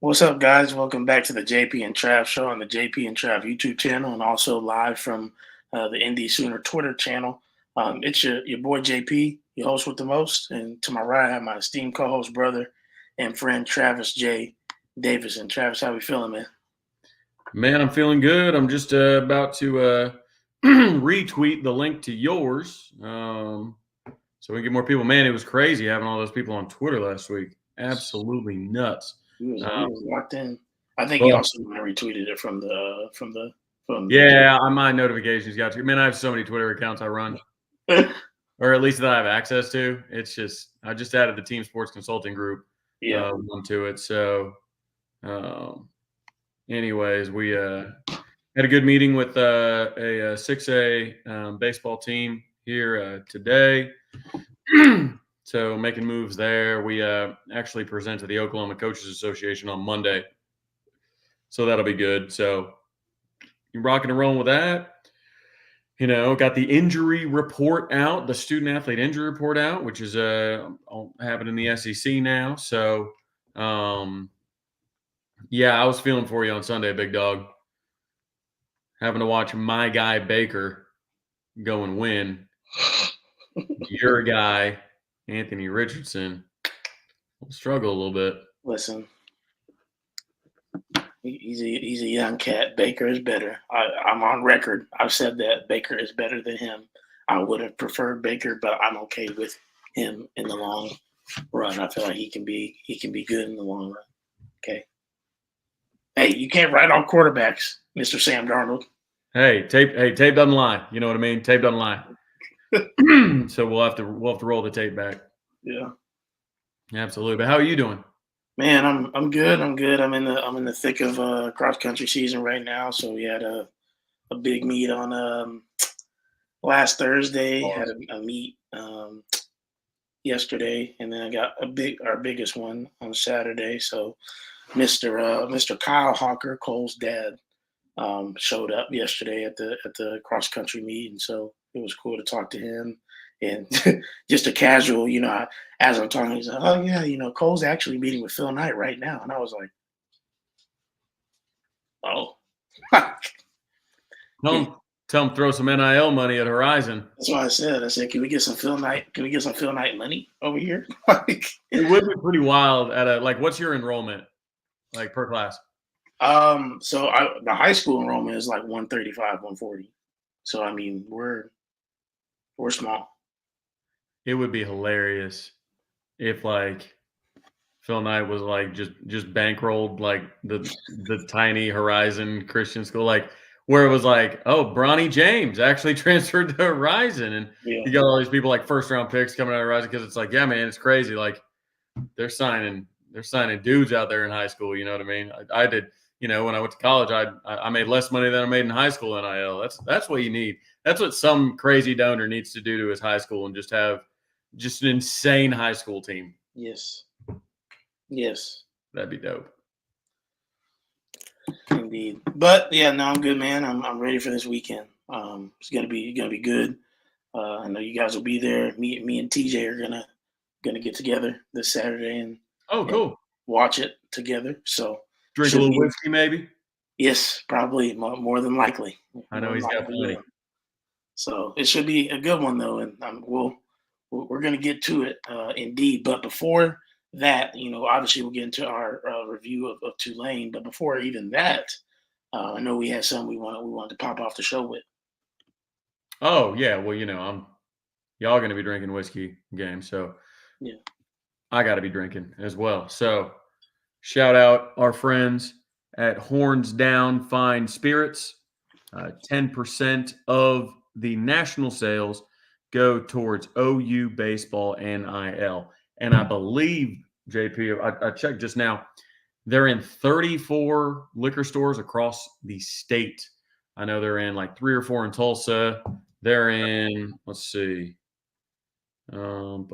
What's up, guys? Welcome back to the JP and Trav Show on the JP and Trav YouTube channel, and also live from the Indy Sooner Twitter channel. It's your boy JP, your host with the most, and to my right, I have my esteemed co-host, brother, and friend Travis J. Davis. And Travis, how we feeling, man? Man, I'm feeling good. I'm just about to retweet the link to yours, so we get more people. Man, it was crazy having all those people on Twitter last week. Absolutely nuts. He was locked in. I think he Well, also retweeted it from yeah, on my notifications got to. Man, I have so many Twitter accounts I run, or at least that I have access to. It's just I just added the Team Sports Consulting Group yeah. one to it. So, um, anyways, we had a good meeting with a 6A baseball team here today. So making moves there. We actually present to the Oklahoma Coaches Association on Monday. So that'll be good. So you're rocking and rolling with that. You know, got the injury report out, the student athlete injury report out, which is happening in the SEC now. So, yeah, I was feeling for you on Sunday, big dog. Having to watch my guy Baker go and win. Your guy, Anthony Richardson, will struggle a little bit. Listen, he's a young cat. Baker is better. I'm on record. I've said that Baker is better than him. I would have preferred Baker, but I'm okay with him in the long run. I feel like he can be good in the long run. Okay. Hey, you can't write on quarterbacks, Mr. Sam Darnold. Hey, tape doesn't lie. You know what I mean? Tape doesn't lie. So we'll have to roll the tape back. Yeah. Absolutely. But how are you doing? Man, I'm good. I'm good. I'm in the thick of cross country season right now. So we had a big meet on last Thursday. Had a meet yesterday, and then I got our biggest one on Saturday. So Mr. Kyle Hawker, Cole's dad, showed up yesterday at the cross country meet, and so it was cool to talk to him. And just a casual, as I'm talking, he's like, "Oh yeah, Cole's actually meeting with Phil Knight right now," and I was like, "Oh." Tell him throw some NIL money at Horizon. That's what I said. I said, "Can we get some Phil Knight? Can we get some Phil Knight money over here?" It would be pretty wild what's your enrollment like per class? So the high school enrollment is like 135, 140. So I mean, we're small. It would be hilarious if like Phil Knight was like just bankrolled like the tiny Horizon Christian school, like where it was like, oh, Bronny James actually transferred to Horizon, and you got all these people like first round picks coming out of Horizon because it's like, yeah, man, it's crazy. Like they're signing dudes out there in high school. You know what I mean? I did. When I went to college, I made less money than I made in high school NIL. That's what you need. That's what some crazy donor needs to do to his high school and just have just an insane high school team. Yes. That'd be dope. Indeed. But yeah, no, I'm good, man. I'm ready for this weekend. It's gonna be good. I know you guys will be there. Me and TJ are gonna get together this Saturday and cool. Watch it together. So drink a little whiskey, maybe. Yes, probably more than likely. I know he's got plenty. Yeah. So it should be a good one though, and we're gonna get to it indeed. But before that, obviously we'll get into our review of Tulane. But before even that, I know we had something we wanted to pop off the show with. Oh yeah, well y'all gonna be drinking whiskey game, so yeah, I got to be drinking as well. So shout out our friends at Horns Down Fine Spirits. 10% of the national sales go towards OU baseball NIL. And I believe, JP, I checked just now, they're in 34 liquor stores across the state. I know they're in like 3 or 4 in Tulsa. They're in, let's see. Oh,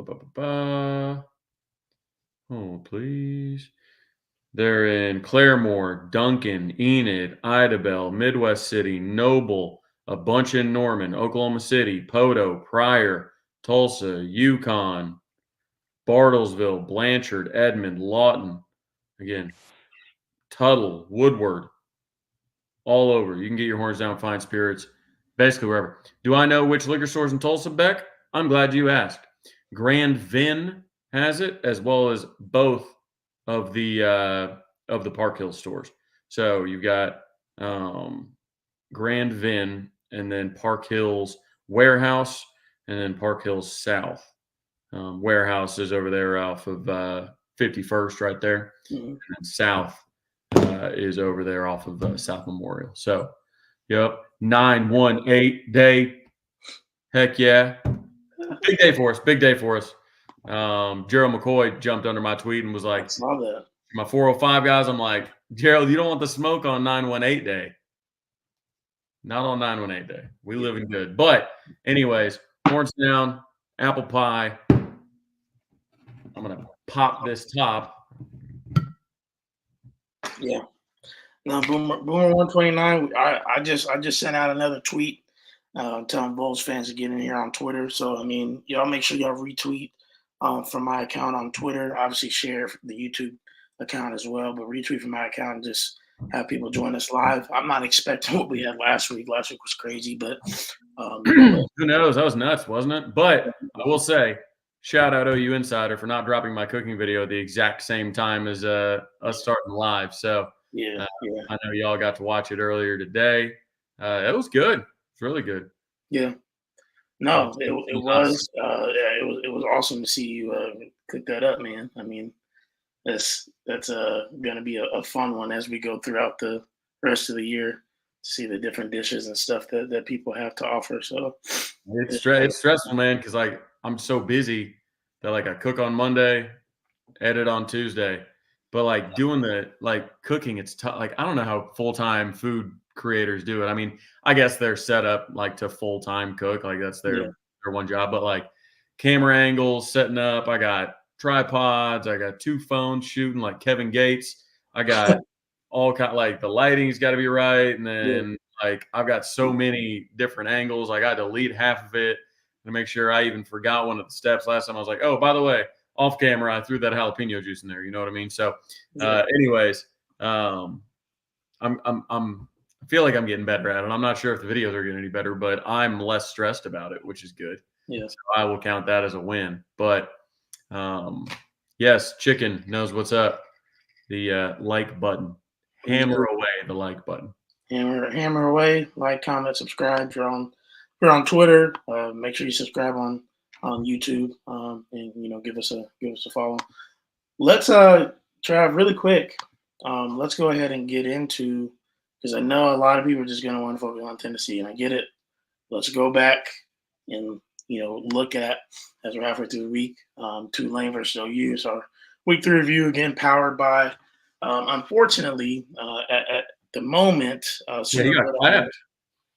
please. They're in Claremore, Duncan, Enid, Idabel, Midwest City, Noble, a bunch in Norman, Oklahoma City, Poto, Pryor, Tulsa, Yukon, Bartlesville, Blanchard, Edmond, Lawton. Again, Tuttle, Woodward, all over. You can get your Horns Down Fine Spirits basically wherever. Do I know which liquor stores in Tulsa, Beck? I'm glad you asked. Grand Vin has it, as well as both of the Park Hill stores. So you've got Grand Vin, and then Park Hills Warehouse, and then Park Hills South. Warehouse is over there off of 51st, right there. Mm-hmm. And then South is over there off of South Memorial. So, yep, 918 day. Heck yeah. Big day for us. Big day for us. Gerald McCoy jumped under my tweet and was like, I saw that. My 405 guys, I'm like, Gerald, you don't want the smoke on 918 day. Not on 918 day. We living good. But anyways, Horns Down, apple pie. I'm going to pop this top. Yeah. No, Boomer 129. I just sent out another tweet telling Bulls fans to get in here on Twitter. So I mean, y'all make sure y'all retweet from my account on Twitter. Obviously, share the YouTube account as well, but retweet from my account and just have people join us live. I'm not expecting what we had last week. Last week was crazy, but who knows? That was nuts, wasn't it? But I will say, shout out OU Insider for not dropping my cooking video at the exact same time as us starting live. So yeah. I know y'all got to watch it earlier today. It was good. It's really good. Yeah. No, it was. It was awesome to see you cook that up, man. I mean, that's going to be a fun one as we go throughout the rest of the year to see the different dishes and stuff that people have to offer. So it's stressful, man, because like I'm so busy that like I cook on Monday, edit on Tuesday, but like doing the like cooking, it's tough. Like I don't know how full-time food creators do it. I mean, I guess they're set up like to full-time cook, like that's their one job. But like camera angles, setting up, I got tripods, I got 2 phones shooting like Kevin Gates. I got all kind like the lighting's got to be right, and then like I've got so many different angles. I got to delete half of it to make sure I even forgot one of the steps last time. I was like, oh, by the way, off camera, I threw that jalapeno juice in there. You know what I mean? So, anyways, I feel like I'm getting better at it. I'm not sure if the videos are getting any better, but I'm less stressed about it, which is good. Yeah. So I will count that as a win. But yes, Chicken knows what's up. The like button. Hammer away the like button. Hammer away. Like, comment, subscribe. If you're on Twitter, make sure you subscribe on YouTube, and give us a follow. Let's Trav, really quick. Let's go ahead and get into, because I know a lot of people are just going to want to focus on Tennessee, and I get it. Let's go back and look at, as we're halfway through the week, Tulane versus OU. So week 3 review again, powered by. Unfortunately, at the moment,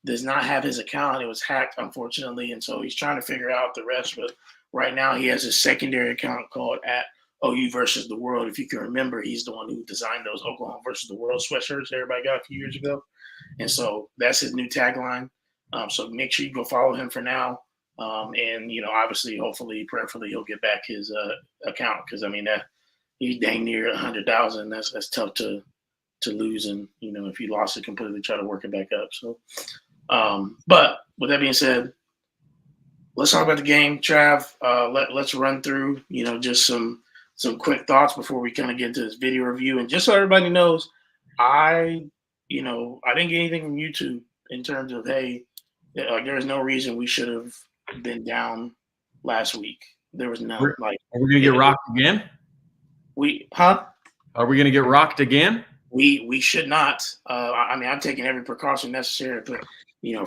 does not have his account. It was hacked, unfortunately, and so he's trying to figure out the rest. But right now, he has a secondary account called @OU versus the World. If you can remember, he's the one who designed those Oklahoma versus the World sweatshirts everybody got a few years ago, and so that's his new tagline. So make sure you go follow him for now. And obviously, hopefully, prayerfully, he'll get back his account, because I mean that he's dang near 100,000. That's tough to lose, and if you lost it completely, try to work it back up. So, but with that being said, let's talk about the game, Trav. Let's run through just some quick thoughts before we kind of get into this video review. And just so everybody knows, I didn't get anything from YouTube in terms of, hey, there's no reason we should have been down last week. There was no like. Are we gonna get rocked again? Are we gonna get rocked again? We should not. I mean, I've taken every precaution necessary, but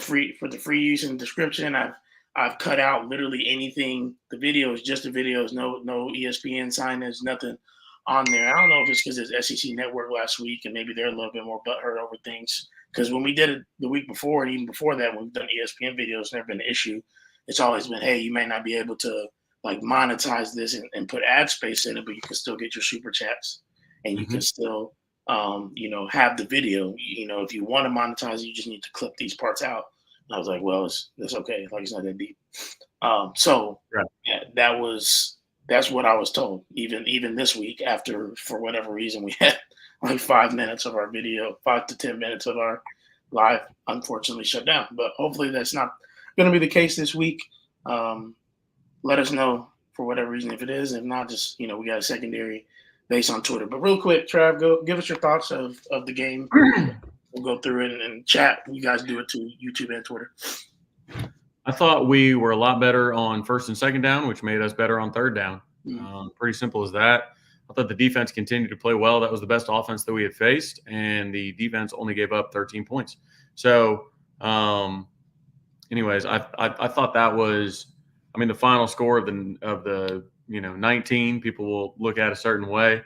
free for the free use in the description. I've cut out literally anything. The video is just the videos. No ESPN signage, nothing on there. I don't know if it's because it's SEC Network last week, and maybe they're a little bit more butthurt over things. Because when we did it the week before, and even before that, when we've done ESPN videos, it's never been an issue. It's always been, hey, you may not be able to like monetize this and put ad space in it, but you can still get your super chats, and you can still have the video. If you want to monetize it, you just need to clip these parts out. And I was like, well, it's okay. Like, it's not that deep. Yeah, that was That's what I was told. Even this week, after for whatever reason we had like 5 minutes of our video, 5 to 10 minutes of our live, unfortunately shut down. But hopefully that's not going to be the case this week. Let us know for whatever reason if it is. If not, just we got a secondary base on Twitter. But real quick, Trav, go give us your thoughts of the game. We'll go through it and chat. You guys do it to YouTube and Twitter. I thought we were a lot better on first and second down, which made us better on third down. Pretty simple as that. I thought the defense continued to play well. That was the best offense that we had faced, and the defense only gave up 13 points. So, anyways, I thought that was. I mean, the final score of the 19 people will look at a certain way,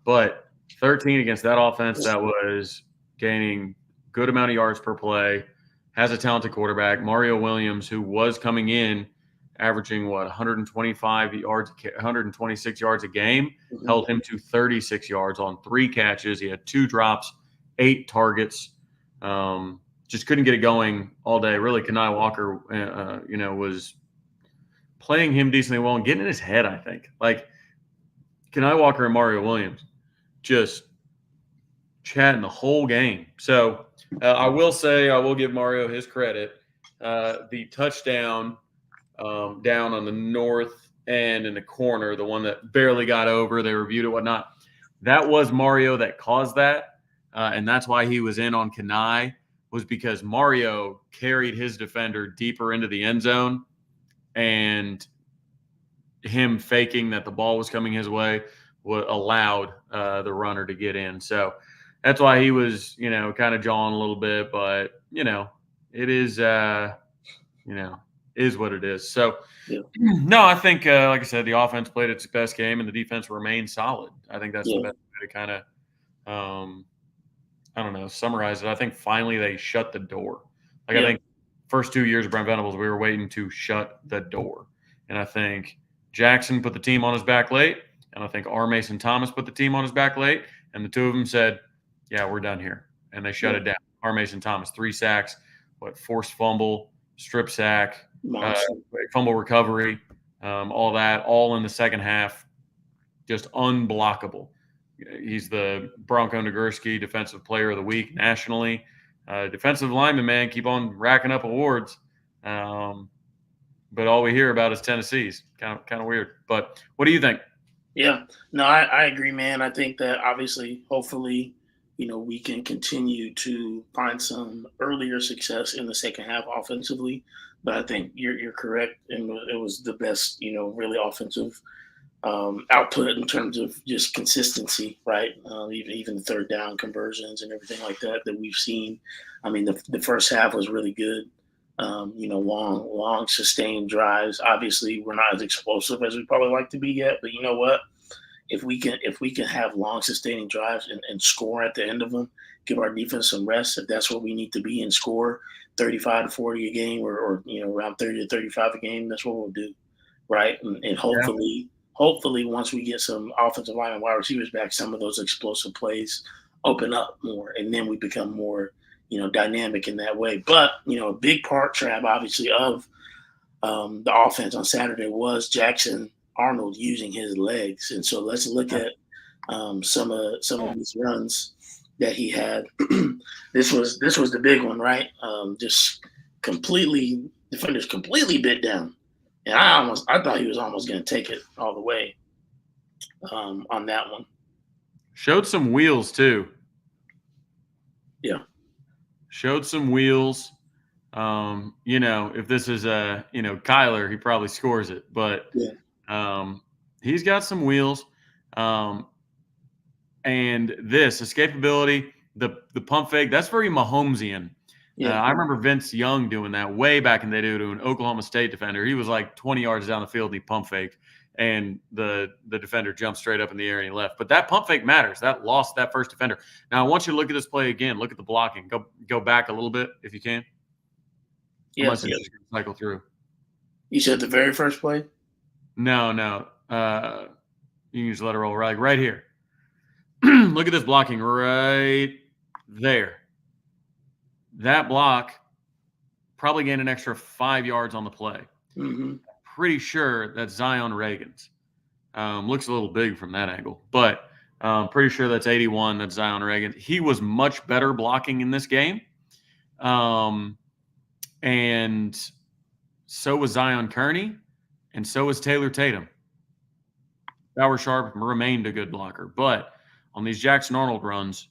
but 13 against that offense that was gaining good amount of yards per play, has a talented quarterback, Mario Williams, who was coming in averaging 125 yards, 126 yards a game, held him to 36 yards on 3 catches. He had 2 drops, 8 targets. Just couldn't get it going all day. Really, Kenai Walker, was playing him decently well and getting in his head, I think. Like, Kenai Walker and Mario Williams just chatting the whole game. So I will give Mario his credit. The touchdown down on the north end in the corner, the one that barely got over, they reviewed it, whatnot. That was Mario that caused that. And that's why he was in on Kenai, was because Mario carried his defender deeper into the end zone, and him faking that the ball was coming his way allowed the runner to get in. So that's why he was, kind of jawing a little bit, but it is, is what it is. So no, I think, like I said, the offense played its best game and the defense remained solid. I think that's the best way to kind of, summarize it. I think finally they shut the door. I think first 2 years of Brent Venables, we were waiting to shut the door. And I think Jackson put the team on his back late, and I think R. Mason Thomas put the team on his back late, and the two of them said, yeah, we're done here. And they shut it down. R. Mason Thomas, 3 sacks, forced fumble, strip sack, fumble recovery, all that, all in the second half, just unblockable. He's the Bronco Nagurski Defensive Player of the Week nationally. Defensive lineman, man, keep on racking up awards. But all we hear about is Tennessee's. Kind of weird. But what do you think? Yeah, no, I agree, man. I think that obviously, hopefully, we can continue to find some earlier success in the second half offensively. But I think you're correct, and it was the best, really offensive output in terms of just consistency, right? Even the third down conversions and everything like that we've seen. I mean, the first half was really good. Long sustained drives. Obviously, we're not as explosive as we probably like to be yet, but you know what? If we can have long sustaining drives and score at the end of them, give our defense some rest, if that's what we need to be, and score 35 to 40 a game or around 30 to 35 a game, that's what we'll do, right? And hopefully once we get some offensive line and wide receivers back, some of those explosive plays open up more, and then we become more dynamic in that way. But a big part, Trav, obviously, of the offense on Saturday was Jackson Arnold using his legs, and so let's look at some of these runs that he had. This was the big one, right? Just defenders completely bit down, and I thought he was almost going to take it all the way on that one. Showed some wheels too. Yeah. Showed some wheels. If this is Kyler, he probably scores it, but he's got some wheels. And this escapability, the pump fake, that's very Mahomesian. I remember Vince Young doing that way back in the day to an Oklahoma State defender. He was like 20 yards down the field, and he pump fake, and the defender jumped straight up in the air and he left. But that pump fake matters. That lost that first defender. Now I want you to look at this play again. Look at the blocking. Go back a little bit if you can. Unless it's just going to cycle through. You said the very first play? No. You can just let it roll right here. Look at this blocking right there. That block probably gained an extra 5 yards on the play. Mm-hmm. Pretty sure that's Zion Reagan's. Looks a little big from that angle, but pretty sure that's 81. That's Zion Reagan. He was much better blocking in this game. And so was Zion Kearney, and so was Taylor Tatum. Bauer Sharp remained a good blocker, but on these Jackson Arnold runs,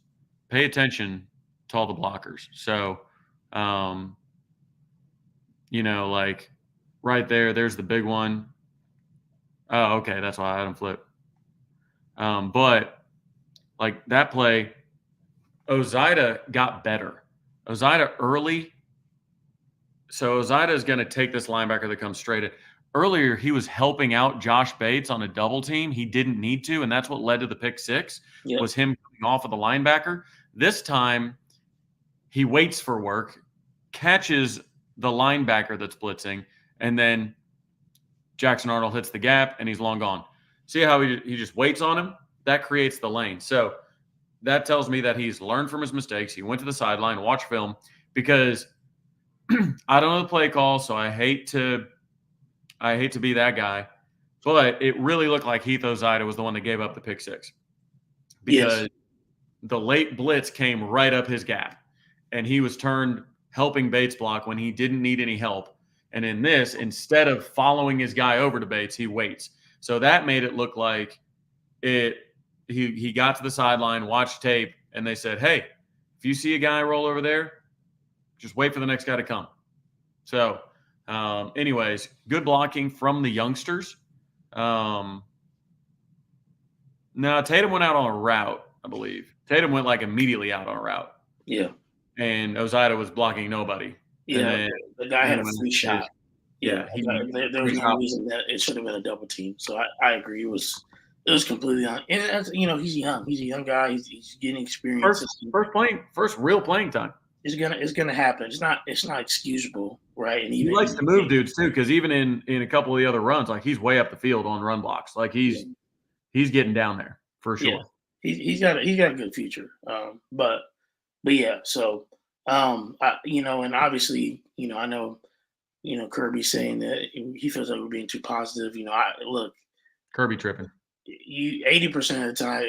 pay attention to all the blockers. So, like right there's the big one. Oh, okay, that's why I had him flip. But like that play, Ozida got better. Ozida early. So Ozida is going to take this linebacker that comes straight in. Earlier, he was helping out Josh Bates on a double team. He didn't need to, and that's what led to the pick six, was him coming off of the linebacker. This time, he waits for work, catches the linebacker that's blitzing, and then Jackson Arnold hits the gap, and he's long gone. See how he just waits on him? That creates the lane. So that tells me that he's learned from his mistakes. He went to the sideline, watched film, because I don't know the play call, so I hate to be that guy, but it really looked like Heath Ozida was the one that gave up the pick six, because the late blitz came right up his gap, and he was turned helping Bates block when he didn't need any help. And in this, instead of following his guy over to Bates, he waits. So that made it look like he got to the sideline, watched tape, and they said, hey, if you see a guy roll over there, just wait for the next guy to come. So, anyways, good blocking from the youngsters. No, Tatum went out on a route, I believe. Tatum went like immediately out on a route. Yeah. And Ozida was blocking nobody. Yeah, the guy had a free shot. Yeah, there was no reason that it should have been a double team. So I agree. It was completely on. And he's young. He's a young guy. He's getting experience. First real playing time. It's gonna happen. It's not excusable, right? And he likes to move dudes too, because even in a couple of the other runs, like he's way up the field on run blocks. Like he's getting down there for sure. Yeah. He's got a good future. But yeah. So and obviously, I know, Kirby saying that he feels like we're being too positive. Look, Kirby tripping. 80% of the time,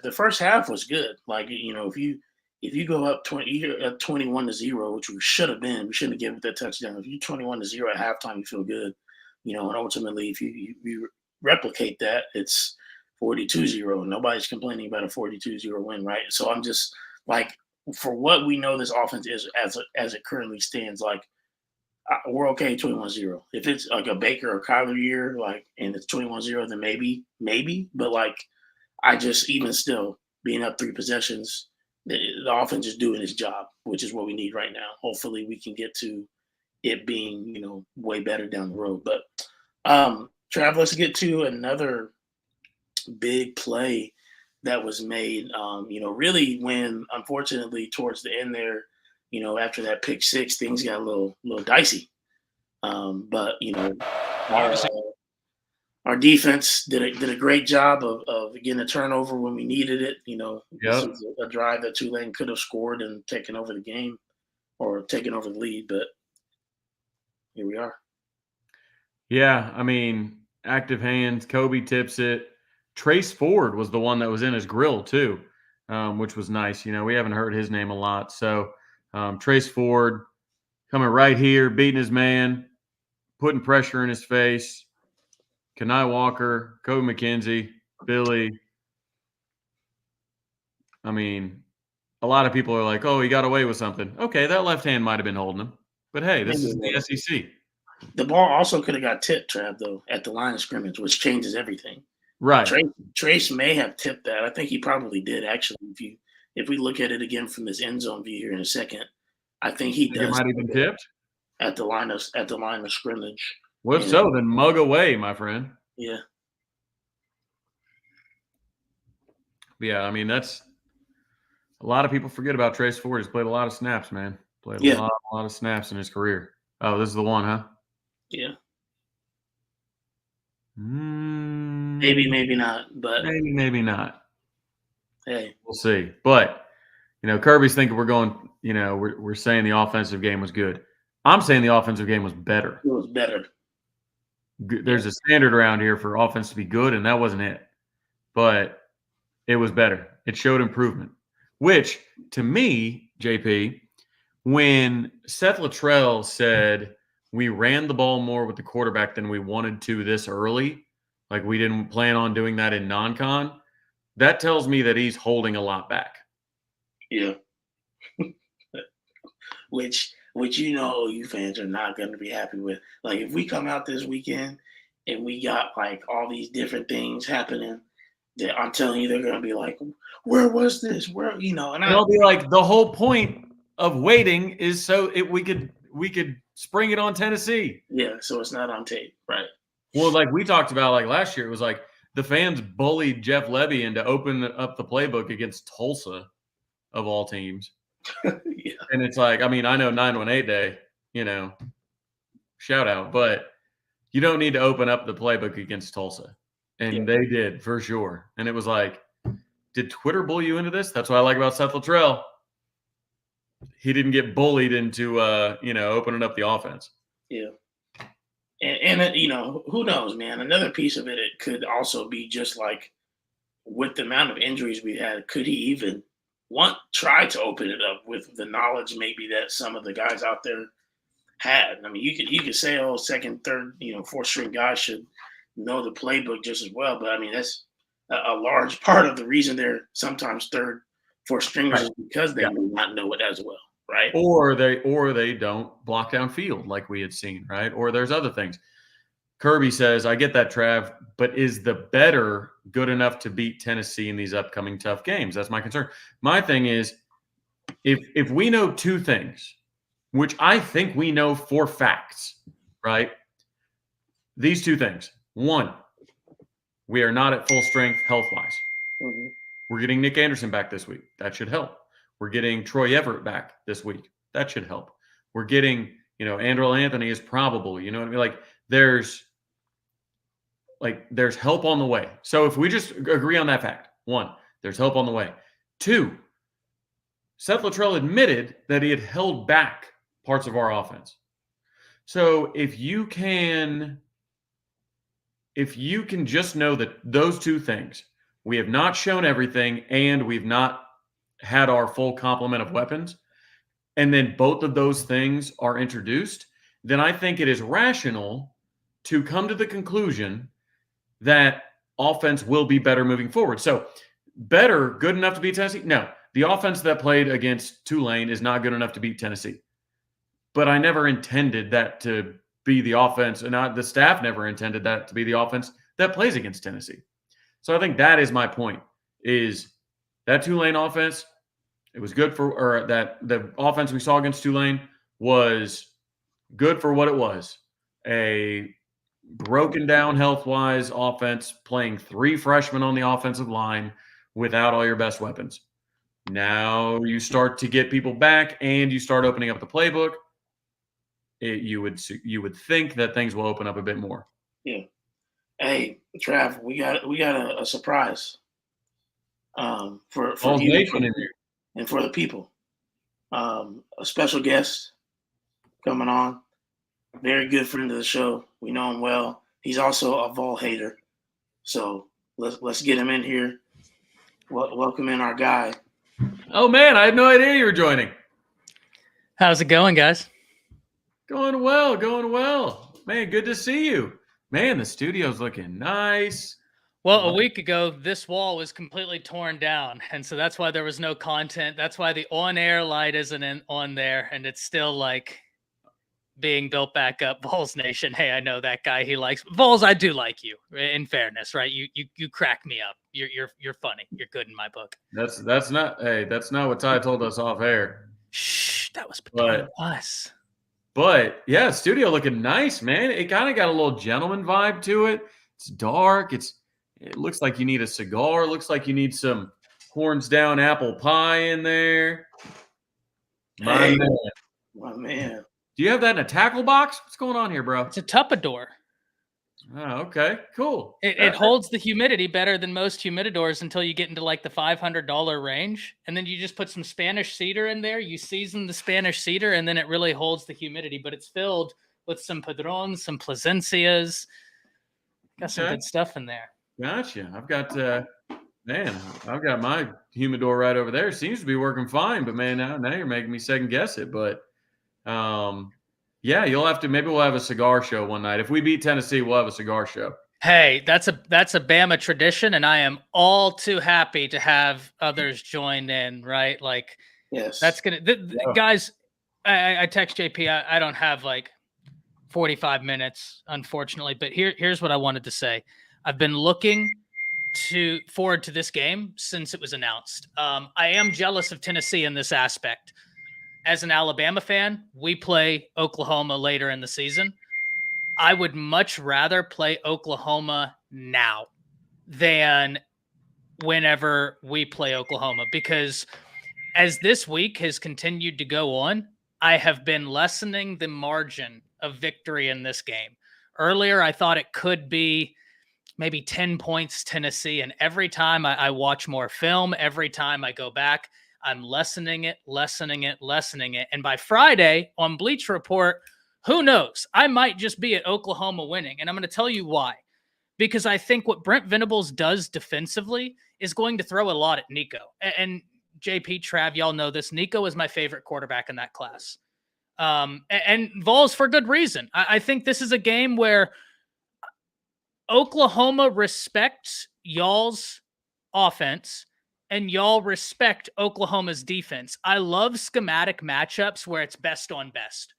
the first half was good. Like, if you go up 21-0, which we should have been, we shouldn't have given that touchdown. If you 21-0 at halftime, you feel good, and ultimately, if you replicate that, it's 42-0. Nobody's complaining about a 42-0 win, right? So I'm just like, for what we know this offense is as it currently stands, like, we're okay 21-0. If it's like a Baker or Kyler year, like, and it's 21-0, then maybe. But like, I just, even still being up 3 possessions, the offense is doing its job, which is what we need right now. Hopefully we can get to it being, way better down the road. But Trav, let's get to another big play that was made, really when, unfortunately, towards the end there, after that pick six, things got a little dicey. But our defense did a great job of getting a turnover when we needed it. This was a drive that Tulane could have scored and taken over the game or taken over the lead, but here we are. Yeah, I mean, active hands. Kobe tips it. Trace Ford was the one that was in his grill too, which was nice. We haven't heard his name a lot. So Trace Ford coming right here, beating his man, putting pressure in his face. Kenai Walker, Kobe McKenzie, Billy. I mean, a lot of people are like, oh, he got away with something. Okay, that left hand might have been holding him. But hey, this is the SEC. The ball also could have got tipped, Trav, though, at the line of scrimmage, which changes everything. Right. Trace may have tipped that. I think he probably did, actually. If we look at it again from this end zone view here in a second, I think he does. It might have been tipped at the line of scrimmage. Well, if so, then mug away, my friend. Yeah. Yeah, I mean, that's a lot of people forget about Trace Ford. He's played a lot of snaps, man. Played a lot of snaps in his career. Oh, this is the one, huh? Yeah. Maybe not, but maybe not. Hey, we'll see. But Kirby's thinking we're going. We're saying the offensive game was good. I'm saying the offensive game was better. It was better. there's a standard around here for offense to be good, and that wasn't it. But it was better. It showed improvement, which to me, JP, when Seth Luttrell said we ran the ball more with the quarterback than we wanted to this early, like we didn't plan on doing that in non-con, that tells me that he's holding a lot back. Yeah. which you fans are not going to be happy with. Like if we come out this weekend and we got like all these different things happening, that I'm telling you, they're going to be like, where was this? Where, and I'll be like, the whole point of waiting is so we could spring it on Tennessee. Yeah, so it's not on tape, right? Well, like we talked about, like last year, it was like the fans bullied Jeff Levy into opening up the playbook against Tulsa, of all teams. Yeah. And it's like, I mean, I know 918 Day, shout out, but you don't need to open up the playbook against Tulsa. And they did, for sure. And it was like, did Twitter bully you into this? That's what I like about Seth Luttrell. He didn't get bullied into, opening up the offense. Yeah. And who knows, man? Another piece of it could also be just like with the amount of injuries we had, could he even try to open it up with the knowledge maybe that some of the guys out there had? I mean, you could say, oh, second, third, fourth string guys should know the playbook just as well. But I mean, that's a large part of the reason they're sometimes third, fourth stringers is because they may not know it as well, right? Or they don't block down field like we had seen, right? Or there's other things. Kirby says, I get that, Trav, but is the better good enough to beat Tennessee in these upcoming tough games? That's my concern. My thing is, if we know two things, which I think we know for facts, right? These two things. One, we are not at full strength health-wise. Mm-hmm. We're getting Nick Anderson back this week. That should help. We're getting Troy Everett back this week. That should help. We're getting, Andrew Anthony is probable. You know what I mean? Like there's help on the way. So if we just agree on that fact, one, there's help on the way. Two, Seth Luttrell admitted that he had held back parts of our offense. So if you can just know that those two things, we have not shown everything and we've not had our full complement of weapons, and then both of those things are introduced, then I think it is rational to come to the conclusion that offense will be better moving forward. So better, good enough to beat Tennessee? No. The offense that played against Tulane is not good enough to beat Tennessee. But I never intended that to be the offense, and the staff never intended that to be the offense that plays against Tennessee. So I think that is my point, is that Tulane offense, it was good or that the offense we saw against Tulane was good for what it was. A broken down health-wise offense, playing three freshmen on the offensive line without all your best weapons. Now you start to get people back and you start opening up the playbook. You would think that things will open up a bit more. Yeah. Hey, Trav, we got a surprise for you nation in here. And for the people. A special guest coming on. Very good friend of the show. We know him well. He's also a Vol hater. So let's get him in here. Welcome in our guy. Oh man, I had no idea you were joining. How's it going, guys? Going well. Man, good to see you. Man, the studio's looking nice. Well, a week ago, this wall was completely torn down, and so that's why there was no content. That's why the on-air light isn't on there, and it's still like being built back up. Vols Nation, hey, I know that guy. He likes Vols. I do like you. In fairness, right? You crack me up. You're funny. You're good in my book. That's not what Ty told us off air. Shh, that was between us. But yeah, studio looking nice, man. It kind of got a little gentleman vibe to it. It's dark. It looks like you need a cigar. It looks like you need some horns down apple pie in there. My man. Do you have that in a tackle box? What's going on here, bro? It's a Tupperware. Oh, okay, cool. It holds the humidity better than most humidors until you get into like the $500 range. And then you just put some Spanish cedar in there. You season the Spanish cedar, and then it really holds the humidity. But it's filled with some Padrones, some Plasencias, Got some Okay. good stuff in there. Gotcha. I've got I've got my humidor right over there. Seems to be working fine, but man, now you're making me second guess it. But yeah, you'll have to. Maybe we'll have a cigar show one night. If we beat Tennessee, we'll have a cigar show. Hey, that's a Bama tradition, and I am all too happy to have others join in. Right, like Yes. that's gonna guys. I text JP. I don't have like 45 minutes, unfortunately, but here's what I wanted to say. I've been looking forward to this game since it was announced. I am jealous of Tennessee in this aspect. As an Alabama fan, we play Oklahoma later in the season. I would much rather play Oklahoma now than whenever we play Oklahoma, because as this week has continued to go on, I have been lessening the margin of victory in this game. Earlier, I thought it could be maybe 10 points Tennessee, and every time I watch more film, every time I go back, I'm lessening it. And by Friday on Bleach Report, who knows? I might just be at Oklahoma winning. And I'm going to tell you why. Because I think what Brent Venables does defensively is going to throw a lot at Nico. And JP, Trav, y'all know this. Nico is my favorite quarterback in that class. And Vols for good reason. I think this is a game where Oklahoma respects y'all's offense and y'all respect Oklahoma's defense. I love schematic matchups where it's best on best.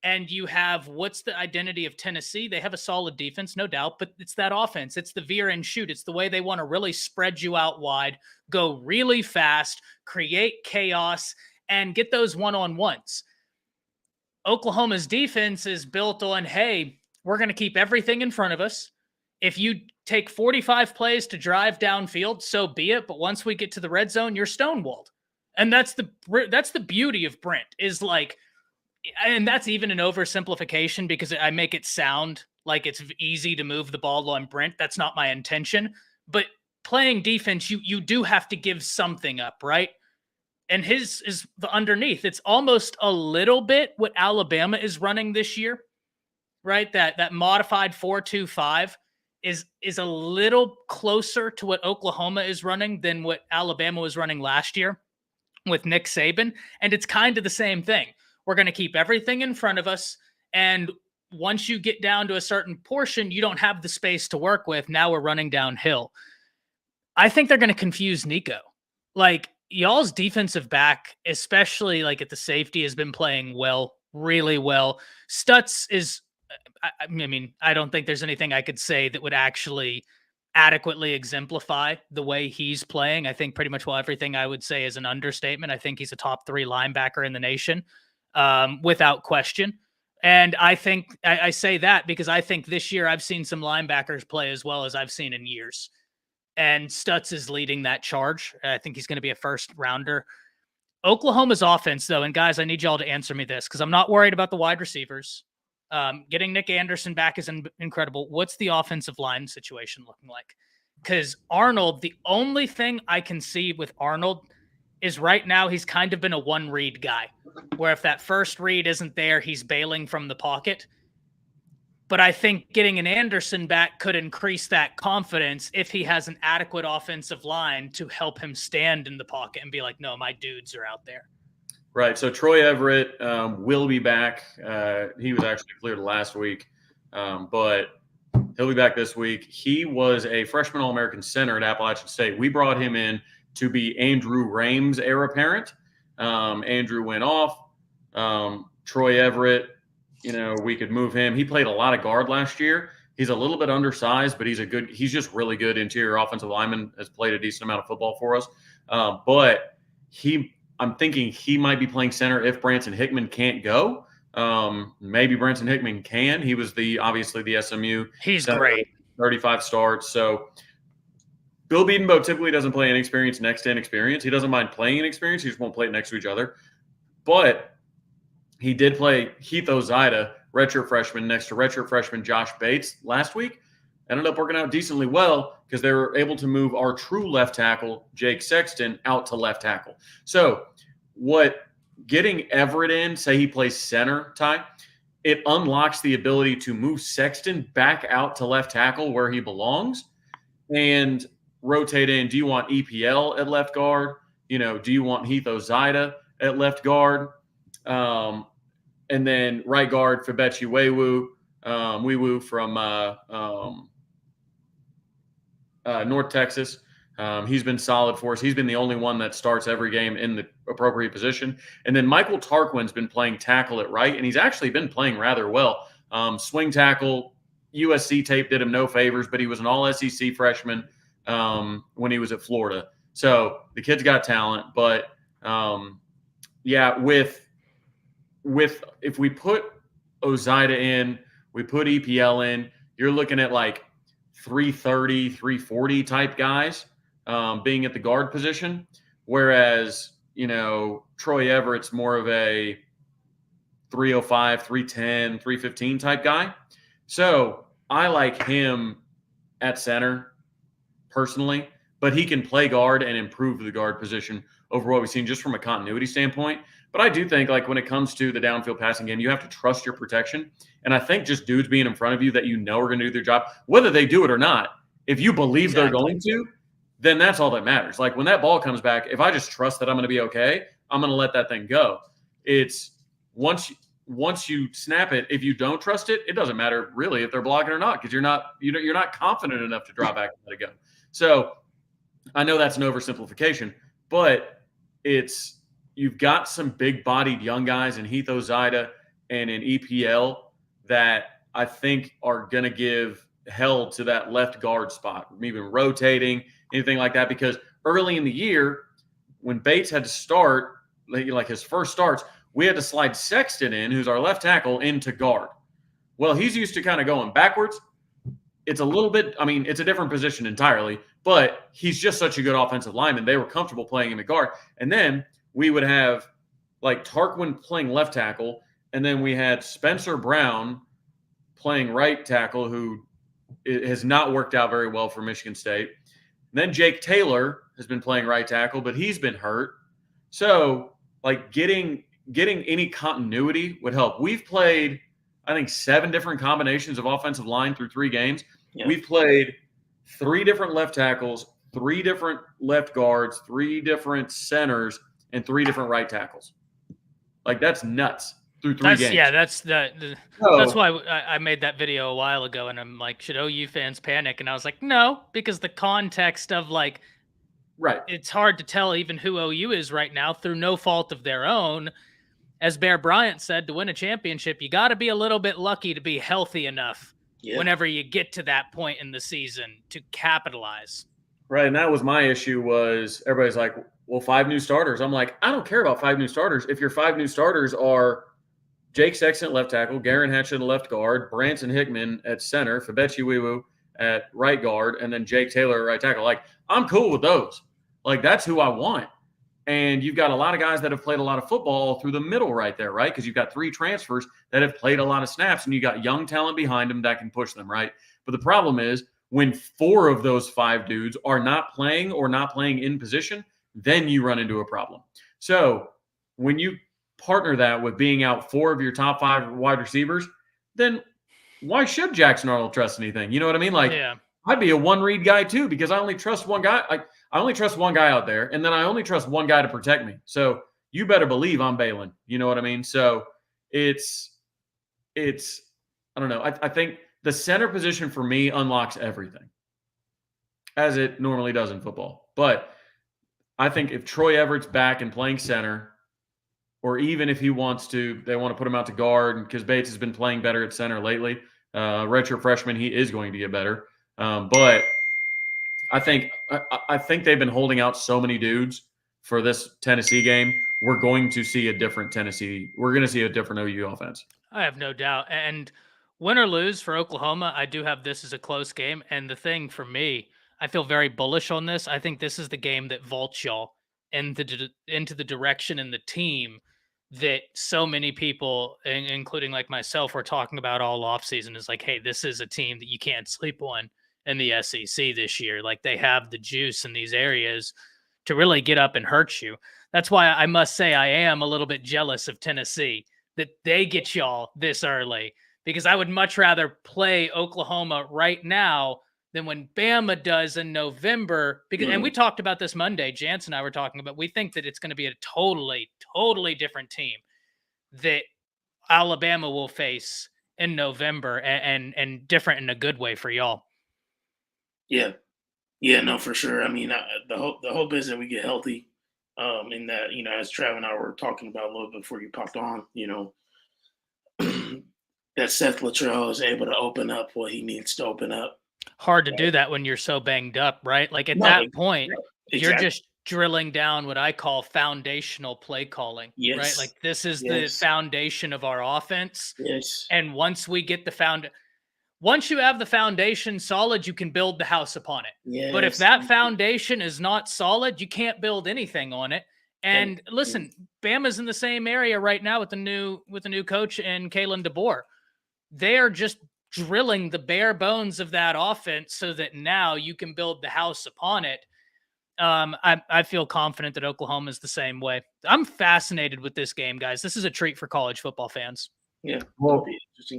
And you have, what's the identity of Tennessee? They have a solid defense, no doubt, but it's that offense. It's the veer and shoot. It's the way they want to really spread you out wide, go really fast, create chaos, and get those one-on-ones. Oklahoma's defense is built on, hey, we're going to keep everything in front of us. If you take 45 plays to drive downfield, so be it. But once we get to the red zone, you're stonewalled. And that's the beauty of Brent, is like, and that's even an oversimplification because I make it sound like it's easy to move the ball on Brent. That's not my intention. But playing defense, you do have to give something up, right? And his is the underneath. It's almost a little bit what Alabama is running this year, right? That modified 4-2-5 is a little closer to what Oklahoma is running than what Alabama was running last year with Nick Saban. And it's kind of the same thing. We're going to keep everything in front of us. And once you get down to a certain portion, you don't have the space to work with. Now we're running downhill. I think they're going to confuse Nico. Like, y'all's defensive back, especially like at the safety, has been playing well, really well. Stutz is, I mean, I don't think there's anything I could say that would actually adequately exemplify the way he's playing. I think pretty much everything I would say is an understatement. I think he's a top 3 linebacker in the nation, without question. And I think I say that because I think this year I've seen some linebackers play as well as I've seen in years. And Stutz is leading that charge. I think he's going to be a first rounder. Oklahoma's offense, though, and guys, I need y'all to answer me this because I'm not worried about the wide receivers. Getting Nick Anderson back is incredible. What's the offensive line situation looking like? Because Arnold, the only thing I can see with Arnold is right now he's kind of been a one-read guy, where if that first read isn't there, he's bailing from the pocket. But I think getting an Anderson back could increase that confidence if he has an adequate offensive line to help him stand in the pocket and be like, no, my dudes are out there. Right. So Troy Everett will be back. He was actually cleared last week, but he'll be back this week. He was a freshman All-American center at Appalachian State. We brought him in to be Andrew Rame's heir apparent. Andrew went off. Troy Everett, we could move him. He played a lot of guard last year. He's a little bit undersized, but he's just really good interior offensive lineman, has played a decent amount of football for us. But I'm thinking he might be playing center if Branson Hickman can't go. Maybe Branson Hickman can. He was obviously the SMU. He's great. 35 starts. So Bill Bedenbaugh typically doesn't play inexperience next to inexperience. He doesn't mind playing inexperience. He just won't play it next to each other. But he did play Heath Ozida, redshirt freshman, next to redshirt freshman Josh Bates last week. Ended up working out decently well because they were able to move our true left tackle, Jake Sexton, out to left tackle. So getting Everett in, say he plays center, Ty, it unlocks the ability to move Sexton back out to left tackle where he belongs and rotate in. Do you want EPL at left guard? Do you want Heath Ozida at left guard? And then right guard, Febechi Wewu from North Texas. He's been solid for us. He's been the only one that starts every game in the appropriate position. And then Michael Tarquin's been playing tackle at right, and he's actually been playing rather well. Swing tackle, USC tape did him no favors, but he was an all-SEC freshman when he was at Florida. So the kid's got talent. But, if we put Ozida in, we put EPL in, you're looking at like 330, 340 type guys being at the guard position, whereas Troy Everett's more of a 305, 310, 315 type guy. So I like him at center personally, but he can play guard and improve the guard position over what we've seen just from a continuity standpoint. But I do think, like, when it comes to the downfield passing game, you have to trust your protection. And I think just dudes being in front of you that are going to do their job, whether they do it or not, if you believe they're going to, then that's all that matters. Like, when that ball comes back, if I just trust that I'm going to be okay, I'm going to let that thing go. It's once you snap it, if you don't trust it, it doesn't matter really if they're blocking or not, because you're not confident enough to drop back and let it go. So I know that's an oversimplification, but you've got some big-bodied young guys in Heath Ozida and in EPL that I think are going to give hell to that left guard spot, even rotating, anything like that. Because early in the year, when Bates had to start, like his first starts, we had to slide Sexton in, who's our left tackle, into guard. Well, he's used to kind of going backwards. It's a little bit, it's a different position entirely, but he's just such a good offensive lineman. They were comfortable playing him at guard. And then we would have like Tarquin playing left tackle, and then we had Spencer Brown playing right tackle, who has not worked out very well for Michigan State. And then Jake Taylor has been playing right tackle, but he's been hurt. So, like, getting any continuity would help. We've played, I think, 7 different combinations of offensive line through 3 games. Yeah. We've played 3 different left tackles, 3 different left guards, 3 different centers, and 3 different right tackles. Like, that's nuts through 3 games. Yeah, that's that's why I made that video a while ago, and I'm like, should OU fans panic? And I was like, no, because the context of, like, right, it's hard to tell even who OU is right now through no fault of their own. As Bear Bryant said, to win a championship, you got to be a little bit lucky to be healthy enough whenever you get to that point in the season to capitalize. Right, and that was my issue. Was everybody's like, well, 5 new starters. I'm like, I don't care about 5 new starters. If your 5 new starters are Jake Sexton at left tackle, Garen Hatch at left guard, Branson Hickman at center, Febechi Wewu at right guard, and then Jake Taylor at right tackle. Like, I'm cool with those. Like, that's who I want. And you've got a lot of guys that have played a lot of football through the middle right there, right? Because you've got 3 transfers that have played a lot of snaps, and you got young talent behind them that can push them, right? But the problem is when 4 of those 5 dudes are not playing or not playing in position, then you run into a problem. So when you partner that with being out 4 of your top 5 wide receivers, then why should Jackson Arnold trust anything? You know what I mean? Like, I'd be a one-read guy too, because I only trust one guy. Like, I only trust one guy out there, and then I only trust one guy to protect me. So you better believe I'm bailing. You know what I mean? So it's I don't know. I think the center position for me unlocks everything, as it normally does in football. But I think if Troy Everett's back and playing center, or even if he wants to, they want to put him out to guard, because Bates has been playing better at center lately. Redshirt freshman, he is going to get better. But I think they've been holding out so many dudes for this Tennessee game. We're going to see a different Tennessee. We're going to see a different OU offense. I have no doubt. And win or lose for Oklahoma, I do have this as a close game. And the thing for me, I feel very bullish on this. I think this is the game that vaults y'all into the direction and the team that so many people, including like myself, were talking about all offseason. Is like, hey, this is a team that you can't sleep on in the SEC this year. Like, they have the juice in these areas to really get up and hurt you. That's why I must say I am a little bit jealous of Tennessee, that they get y'all this early, because I would much rather play Oklahoma right now than when Bama does in November. Because and we talked about this Monday. Jance and I were talking about, we think that it's going to be a totally different team that Alabama will face in November, and different in a good way for y'all. Yeah, no, for sure. I mean, the hope is that we get healthy. In that, as Trav and I were talking about a little bit before you popped on, that Seth Luttrell is able to open up what he needs to open up. Hard to do that when you're so banged up, right? Like at that point, you're just drilling down what I call foundational play calling, right? Like this is the foundation of our offense. Yes. And once we get once you have the foundation solid, you can build the house upon it. Yes. But if that foundation is not solid, you can't build anything on it. And listen, Bama's in the same area right now with the new coach and Kalen DeBoer. They are just drilling the bare bones of that offense so that now you can build the house upon it. I feel confident that Oklahoma is the same way. I'm fascinated with this game, guys. This is a treat for college football fans. Yeah. Well,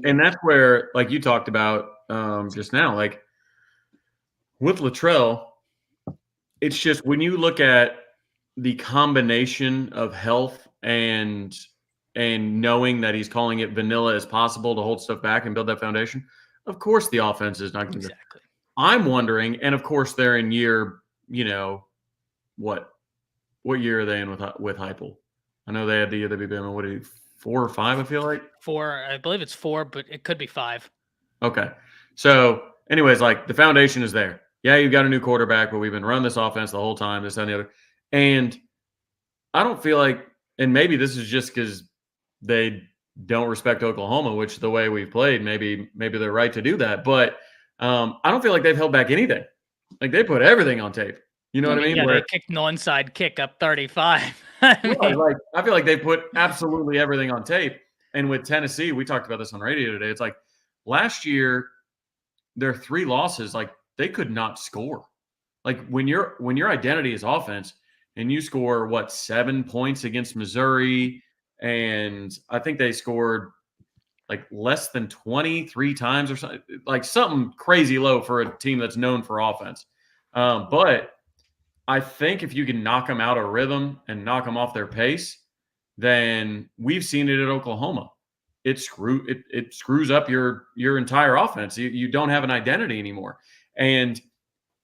and that's where, like you talked about just now, like with Luttrell, it's just when you look at the combination of health and knowing that he's calling it vanilla as possible to hold stuff back and build that foundation, of course the offense is not going to. Exactly. I'm wondering, and of course they're in year, what year are they in with Heupel? I know they had the year they beat Bama. What are you, 4 or 5? I feel like 4. I believe it's 4, but it could be 5. Okay. So, anyways, like the foundation is there. Yeah, you've got a new quarterback, but we've been running this offense the whole time, this and the other. And I don't feel like, and maybe this is just because they don't respect Oklahoma, which the way we've played, maybe they're right to do that. But I don't feel like they've held back anything. Like they put everything on tape. You know what I mean? Yeah, they kicked an onside kick up 35. I feel like they put absolutely everything on tape. And with Tennessee, we talked about this on radio today. It's like last year, their 3 losses, like they could not score. Like when your identity is offense and you score 7 points against Missouri, and I think they scored like less than 23 times or something, like something crazy low for a team that's known for offense. But I think if you can knock them out of rhythm and knock them off their pace, then we've seen it at Oklahoma. It screws up your entire offense. You don't have an identity anymore. And,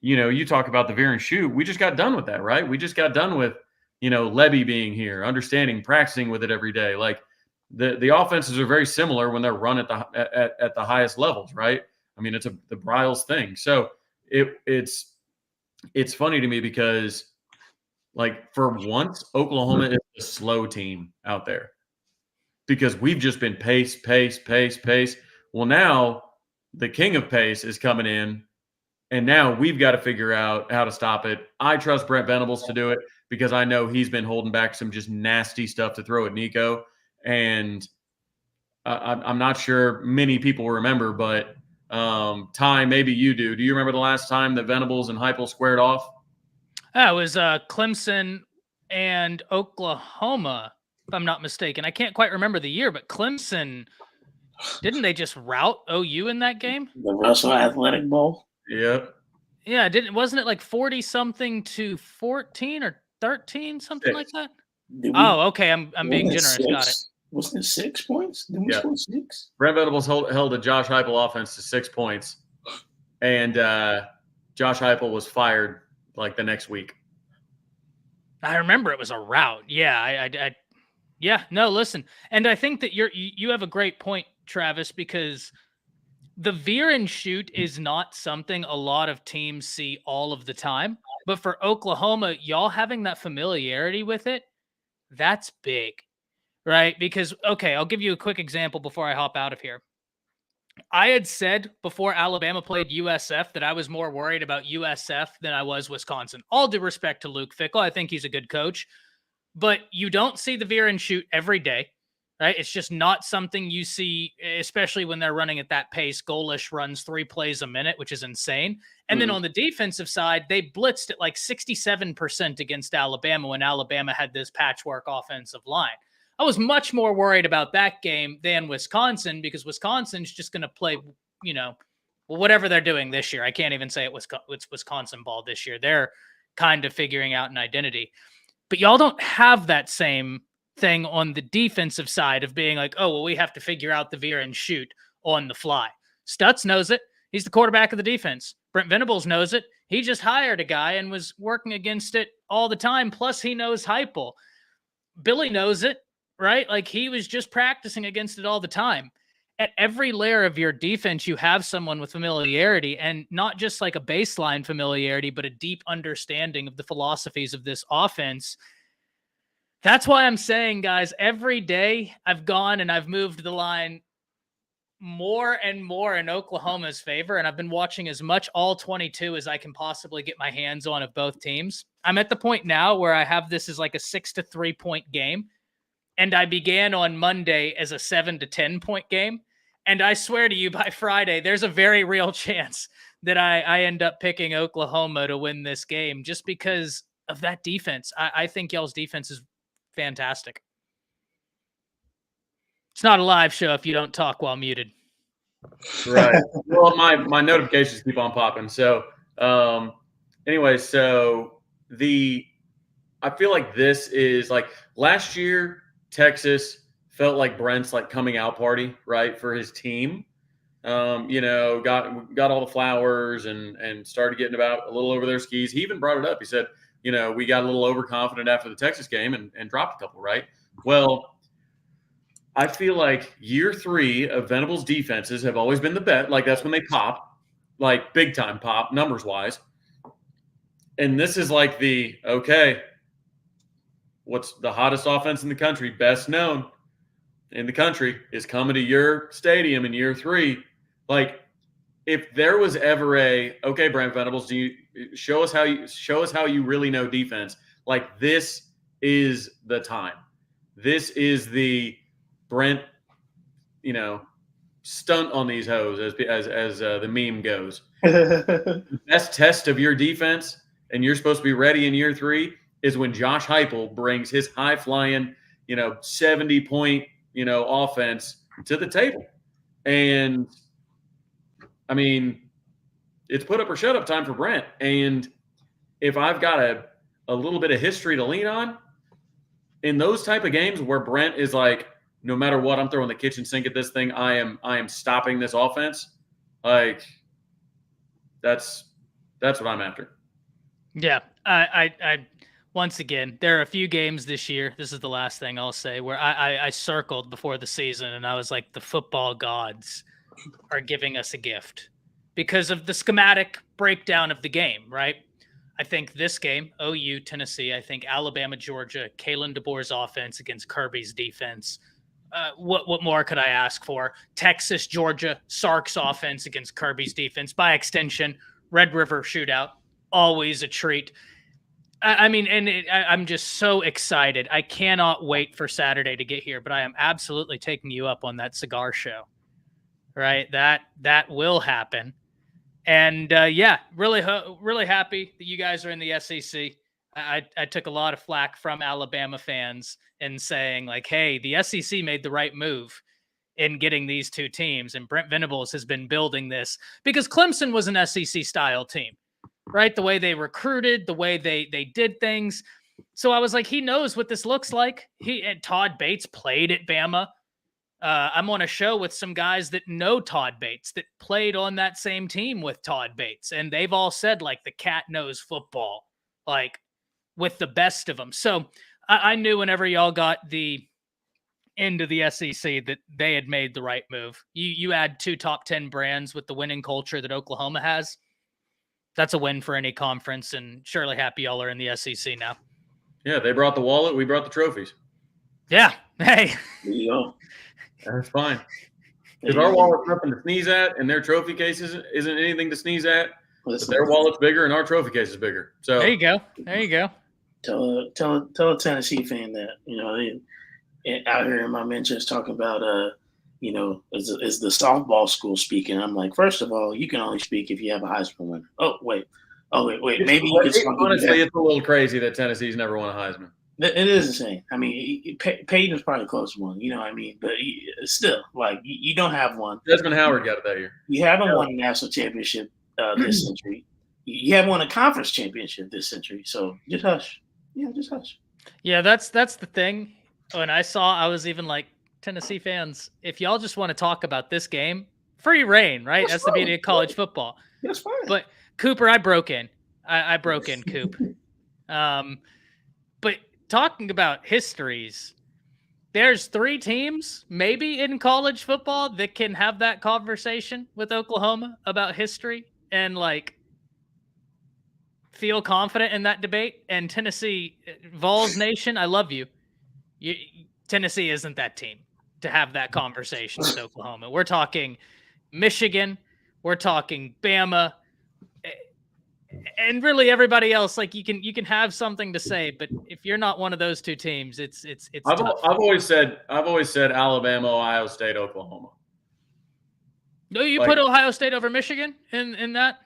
you talk about the veer and shoot. We just got done with that, right? We just got done with, Levy being here, understanding, practicing with it every day. Like the offenses are very similar when they're run at the highest levels, right? I mean, it's the Bryles thing. So it's funny to me because, like, for once, Oklahoma is a slow team out there because we've just been pace. Well, now the king of pace is coming in, and now we've got to figure out how to stop it. I trust Brent Venables to do it because I know he's been holding back some just nasty stuff to throw at Nico. And I'm not sure many people remember, but Ty, maybe you do. Do you remember the last time that Venables and Heupel squared off? It was Clemson and Oklahoma, if I'm not mistaken. I can't quite remember the year, but Clemson, didn't they just rout OU in that game? The Russell Athletic Bowl? Yep. Yeah, wasn't it like 40-something to 14 or 13, something 6. like that? Okay. I'm being generous. 6? Got it. Wasn't it 6 points? Did we score 6? Brent Venables held a Josh Heupel offense to 6 points, and Josh Heupel was fired like the next week. I remember it was a rout. Yeah, no, listen. And I think that you have a great point, Travis, because the veer and shoot is not something a lot of teams see all of the time. But for Oklahoma, y'all having that familiarity with it, that's big, right? Because, okay, I'll give you a quick example before I hop out of here. I had said before Alabama played USF that I was more worried about USF than I was Wisconsin. All due respect to Luke Fickell. I think he's a good coach. But you don't see the veer and shoot every day, right? It's just not something you see, especially when they're running at that pace. Goalish runs 3 plays a minute, which is insane. And then on the defensive side, they blitzed at like 67% against Alabama when Alabama had this patchwork offensive line. I was much more worried about that game than Wisconsin, because Wisconsin's just going to play, whatever they're doing this year. I can't even say it's Wisconsin ball this year. They're kind of figuring out an identity. But y'all don't have that same thing on the defensive side of being like, oh, well, we have to figure out the veer and shoot on the fly. Stutz knows it. He's the quarterback of the defense. Brent Venables knows it. He just hired a guy and was working against it all the time. Plus, he knows Heupel. Billy knows it, right? Like, he was just practicing against it all the time. At every layer of your defense, you have someone with familiarity, and not just like a baseline familiarity, but a deep understanding of the philosophies of this offense. That's why I'm saying, guys, every day I've gone and I've moved the line more and more in Oklahoma's favor, and I've been watching as much all 22 as I can possibly get my hands on of both teams. I'm at the point now where I have this as like a 6-3 point game, and I began on Monday as a 7-10 point game. And I swear to you, by Friday, there's a very real chance that I end up picking Oklahoma to win this game just because of that defense. I think y'all's defense is fantastic. It's not a live show if you don't talk while muted. Right. Well, my notifications keep on popping. So anyway, I feel like this is like last year, Texas felt like Brent's like coming out party, right, for his team. Got all the flowers and started getting about a little over their skis. He even brought it up. He said, we got a little overconfident after the Texas game and dropped a couple, right? Well, I feel like year 3 of Venables' defenses have always been the bet. Like, that's when they pop, like big time pop, numbers wise. And this is like what's the hottest offense in the country, best known in the country, is coming to your stadium in year 3. Like, if there was ever Brent Venables, do you show us how you really know defense? Like, this is the time. This is the Brent, stunt on these hoes, as the meme goes. Best test of your defense, and you're supposed to be ready in year 3, is when Josh Heupel brings his high flying, 70 point, offense to the table. And I mean, it's put up or shut up time for Brent. And if I've got a little bit of history to lean on in those type of games where Brent is like, no matter what, I'm throwing the kitchen sink at this thing. I am stopping this offense. Like, that's what I'm after. Yeah. I once again, there are a few games this year. This is the last thing I'll say, where I circled before the season and I was like, the football gods are giving us a gift because of the schematic breakdown of the game, right? I think this game, OU, Tennessee, I think Alabama, Georgia, Kalen DeBoer's offense against Kirby's defense. What more could I ask for? Texas, Georgia, Sark's offense against Kirby's defense. By extension, Red River shootout, always a treat. I'm just so excited. I cannot wait for Saturday to get here, but I am absolutely taking you up on that cigar show, right? That will happen. And really happy that you guys are in the SEC. I took a lot of flack from Alabama fans in saying like, hey, the SEC made the right move in getting these two teams. And Brent Venables has been building this because Clemson was an SEC style team, right? The way they recruited, the way they did things. So I was like, he knows what this looks like. Todd Bates played at Bama. I'm on a show with some guys that know Todd Bates that played on that same team with Todd Bates. And they've all said like the cat knows football, like with the best of them. So I knew whenever y'all got the end of the SEC that they had made the right move. You add 2 top 10 brands with the winning culture that Oklahoma has. That's a win for any conference, and surely happy y'all are in the SEC now. Yeah, they brought the wallet. We brought the trophies. Yeah. Hey. There you go. That's fine. Because our wallet's nothing to sneeze at, and their trophy case isn't anything to sneeze at. But their wallet's bigger, and our trophy case is bigger. So there you go. There you go. Tell a Tennessee fan that, out here in my mentions talking about, is the softball school speaking. I'm like, first of all, you can only speak if you have a Heisman winner. Oh, wait. Maybe you could. Honestly, it's a little crazy that Tennessee's never won a Heisman. It is insane. I mean, Peyton is probably the closest one. You know what I mean? But still, like you don't have one. Desmond Howard got it that year. You haven't won a national championship this century. You haven't won a conference championship this century. So just hush. Yeah, just hush. Yeah, that's the thing. When I was even like, Tennessee fans, if y'all just want to talk about this game, free reign, right? That's the beauty of college football. That's fine. But Cooper, I broke in. I broke in, Coop. But talking about histories, there's 3 teams maybe in college football that can have that conversation with Oklahoma about history and like feel confident in that debate. And Tennessee, Vols Nation, I love you. Tennessee isn't that team to have that conversation with Oklahoma. We're talking Michigan, we're talking Bama, and really everybody else. Like you can have something to say, but if you're not one of those 2 teams, it's I've tough. always said Alabama, Ohio State, Oklahoma. No, you put Ohio State over Michigan in that?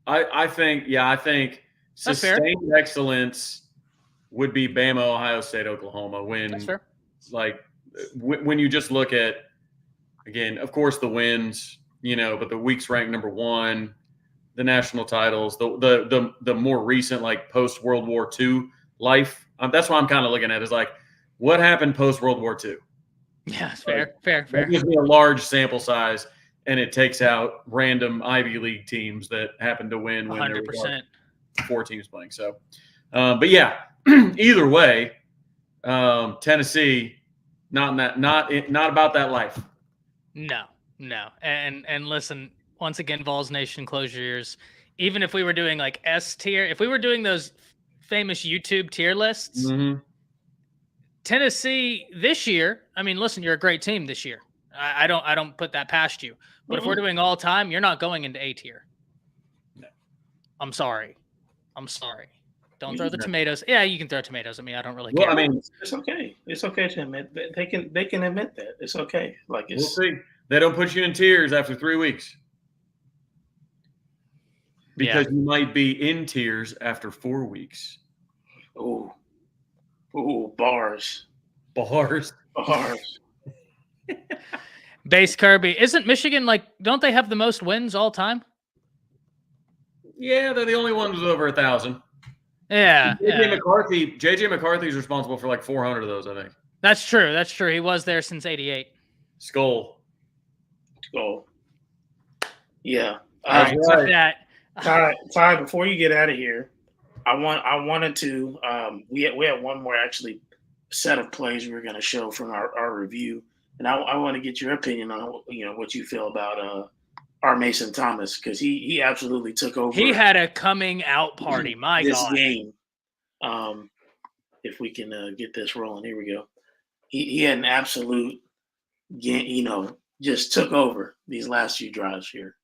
I think sustained excellence would be Bama, Ohio State, Oklahoma. That's fair. When you just look at, again, of course the wins, but the week's ranked number 1, the national titles, the more recent like post World War II life. That's what I'm kind of looking at is like what happened post World War II. Yeah, it's fair. It gives me a large sample size, and it takes out random Ivy League teams that happen to win when 100%. there were 4 teams playing. So, but yeah, either way, Tennessee not about that life. No. And listen, once again, Vols Nation, close your ears. Even if we were doing like S tier, if we were doing those famous YouTube tier lists, Tennessee this year, I mean, listen, you're a great team this year. I don't put that past you. But if we're doing all time, you're not going into A tier. No. I'm sorry. Don't throw the tomatoes. Yeah, you can throw tomatoes at me. I don't really care. Well, I mean, it's okay. It's okay to admit that. They can admit that. It's okay. Like we'll see. They don't put you in tears after 3 weeks. Because you might be in tears after 4 weeks. Oh, bars. Base Kirby. Isn't Michigan don't they have the most wins all time? Yeah, they're the only ones with over 1,000. Yeah. JJ McCarthy's responsible for like 400 of those, I think. That's true. He was there since '88. Skull. Yeah. Right. Ty, before you get out of here, I wanted to we had one more actually set of plays we were going to show from our review, and I want to get your opinion on what you feel about R. Mason Thomas, because he absolutely took over. He had a coming out party. My this God. Game. If we can get this rolling, here we go. He had an absolute, just took over these last few drives here.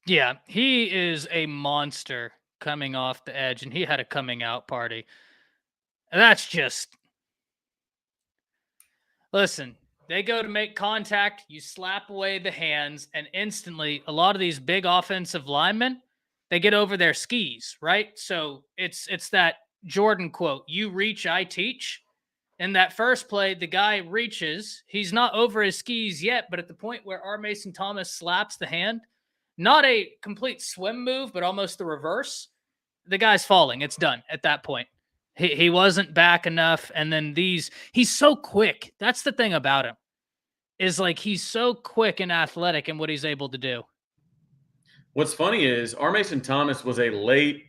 Yeah, he is a monster coming off the edge, and he had a coming out party. And that's just, listen, they go to make contact, you slap away the hands, and instantly, a lot of these big offensive linemen, they get over their skis, right? So it's that Jordan quote, "You reach, I teach." In that first play, the guy reaches. He's not over his skis yet, but at the point where R. Mason Thomas slaps the hand, not a complete swim move, but almost the reverse, the guy's falling. It's done at that point. He wasn't back enough. And then he's so quick. That's the thing about him, is like he's so quick and athletic in what he's able to do. What's funny is R. Mason Thomas was a late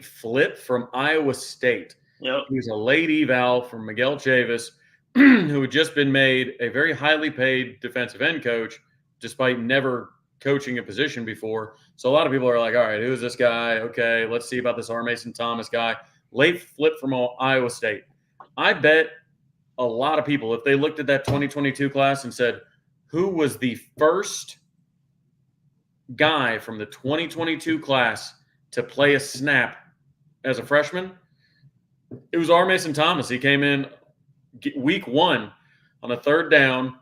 flip from Iowa State. Yep. He was a late eval from Miguel Chavis, who had just been made a very highly paid defensive end coach, despite never coaching a position before. So a lot of people are like, all right, who is this guy? Okay, let's see about this R. Mason Thomas guy. Late flip from Iowa State. I bet a lot of people, if they looked at that 2022 class and said, who was the first guy from the 2022 class to play a snap as a freshman, it was R. Mason Thomas. He came in week 1 on a 3rd down,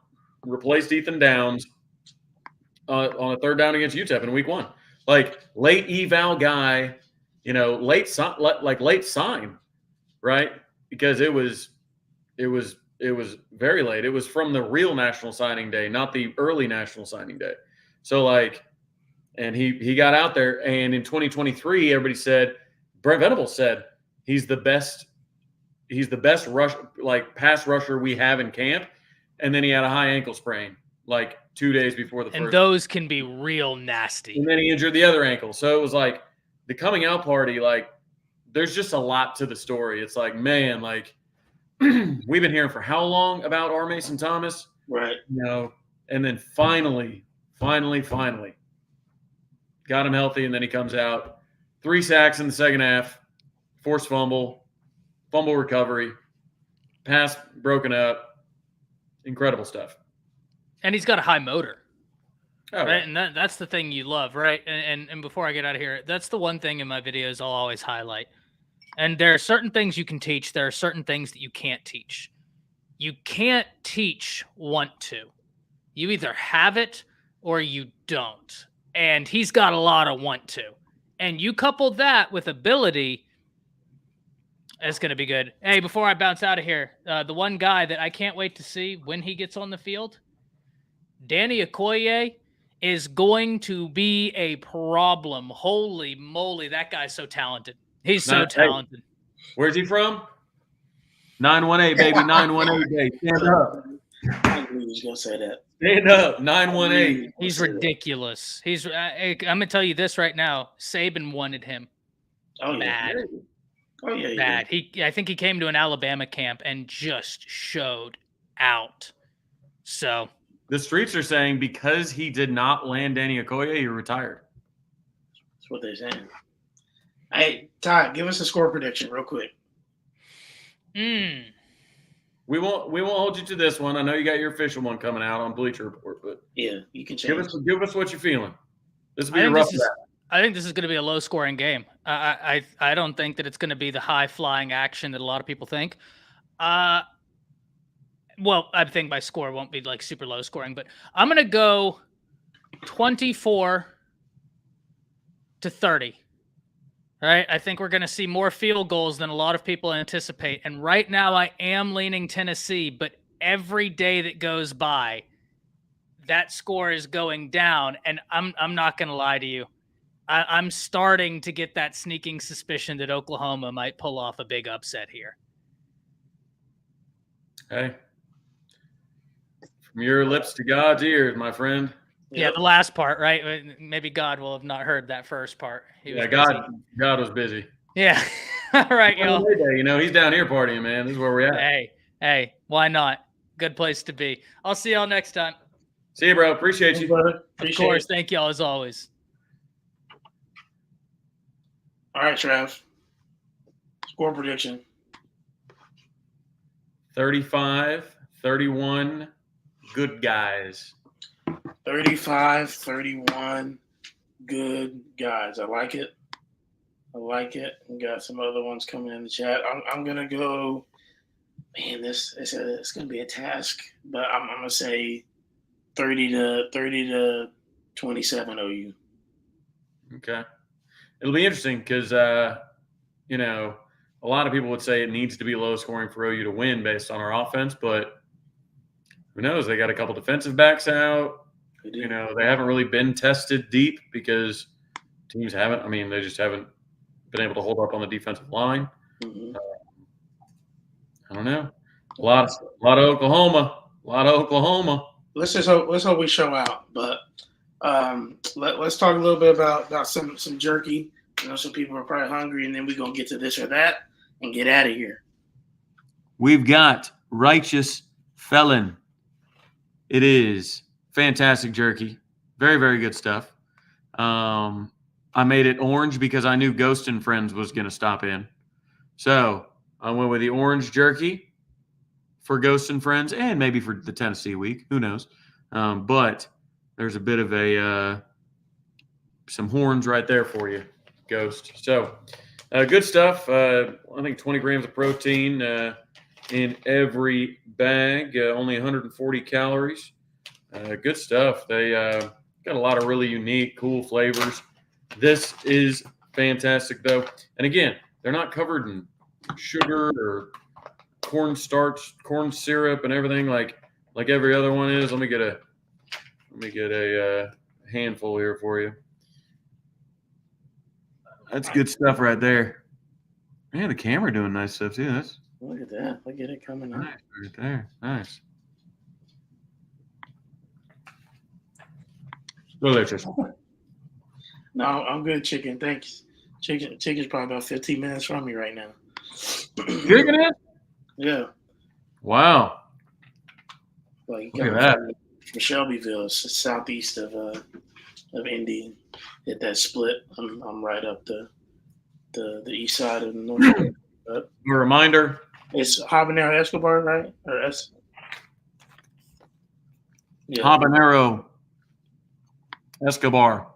replaced Ethan Downs on a 3rd down against UTEP in week 1. Like, late eval guy late sign, right? Because it was very late. It was from the real National Signing Day, not the early National Signing Day. So and he got out there, and in 2023, everybody said, Brent Venables said he's the best pass rusher we have in camp, and then he had a high ankle sprain 2 days before the And first. those can be real nasty. And then he injured the other ankle. So it was the coming out party, there's just a lot to the story. It's man, we've been hearing for how long about R. Mason Thomas? Right. And then finally got him healthy, and then he comes out. 3 sacks in the second half, forced fumble recovery, pass broken up. Incredible stuff. And he's got a high motor. Oh, right. yeah. And that's the thing you love, right? And before I get out of here, that's the one thing in my videos I'll always highlight. And there are certain things you can teach. There are certain things that you can't teach. You can't teach want to. You either have it or you don't. And he's got a lot of want to. And you couple that with ability, it's going to be good. Hey, before I bounce out of here, the one guy that I can't wait to see when he gets on the field, Danny Okoye, is going to be a problem. Holy moly, that guy's so talented. He's so talented. Where's he from? 918, baby. 918, baby. Stand up. I knew he was going to say that. Stand up. 918. He's ridiculous. I'm going to tell you this right now. Saban wanted him. Oh, yeah. Bad. Oh, yeah. Bad. I think he came to an Alabama camp and just showed out. So the streets are saying because he did not land Danny Okoye, he retired. That's what they're saying. Hey, Todd, give us a score prediction real quick. We won't hold you to this one. I know you got your official one coming out on Bleacher Report, but yeah, you can change. Give us what you're feeling. This will be a rough battle. I think this is going to be a low-scoring game. I don't think that it's going to be the high-flying action that a lot of people think. Well, I think my score won't be super low-scoring, but I'm going to go 24-30. All right, I think we're going to see more field goals than a lot of people anticipate. And right now, I am leaning Tennessee, but every day that goes by, that score is going down. And I'm not going to lie to you. I'm starting to get that sneaking suspicion that Oklahoma might pull off a big upset here. Hey, from your lips to God's ears, my friend. Yeah, the last part, right? Maybe God will have not heard that first part. God was busy. Yeah. All right, y'all. He's down here partying, man. This is where we're at. Hey, why not? Good place to be. I'll see y'all next time. See you, bro. Appreciate you. Of course. Thank y'all as always. All right, Trav. Score prediction. 35-31. Good guys. 35-31. Good guys. I like it. We got some other ones coming in the chat. I'm gonna go. Man, it's gonna be a task, but I'm gonna say 30-27 OU. Okay, it'll be interesting because a lot of people would say it needs to be low scoring for OU to win based on our offense, but who knows? They got a couple defensive backs out. They haven't really been tested deep because teams haven't. I mean, they just haven't been able to hold up on the defensive line. Mm-hmm. I don't know. A lot of Oklahoma. Let's hope we show out. But let's talk a little bit about some jerky. Some people are probably hungry, and then we're gonna get to this or that and get out of here. We've got Righteous Felon. It is fantastic jerky. Very, very good stuff. I made it orange because I knew Ghost and Friends was going to stop in. So I went with the orange jerky for Ghost and Friends and maybe for the Tennessee week. Who knows? But there's a bit of some horns right there for you, Ghost. So good stuff. I think 20 grams of protein in every bag, only 140 calories. Good stuff. They got a lot of really unique, cool flavors. This is fantastic though. And again, they're not covered in sugar or cornstarch, corn syrup, and everything like every other one is. Let me get a handful here for you. That's good stuff right there. Man, the camera doing nice stuff too. That's Look at that. Look at it coming up. nice right there. Nice. Delicious. No, I'm good, chicken. Thanks. Chicken's probably about 15 minutes from me right now. Chicken is? Yeah. Wow. Like Look at that. from Shelbyville, it's southeast of Indy. Hit that split. I'm right up the east side of North Dakota. A reminder. It's Habanero Escobar, right? Or S. Yeah. Habanero Escobar.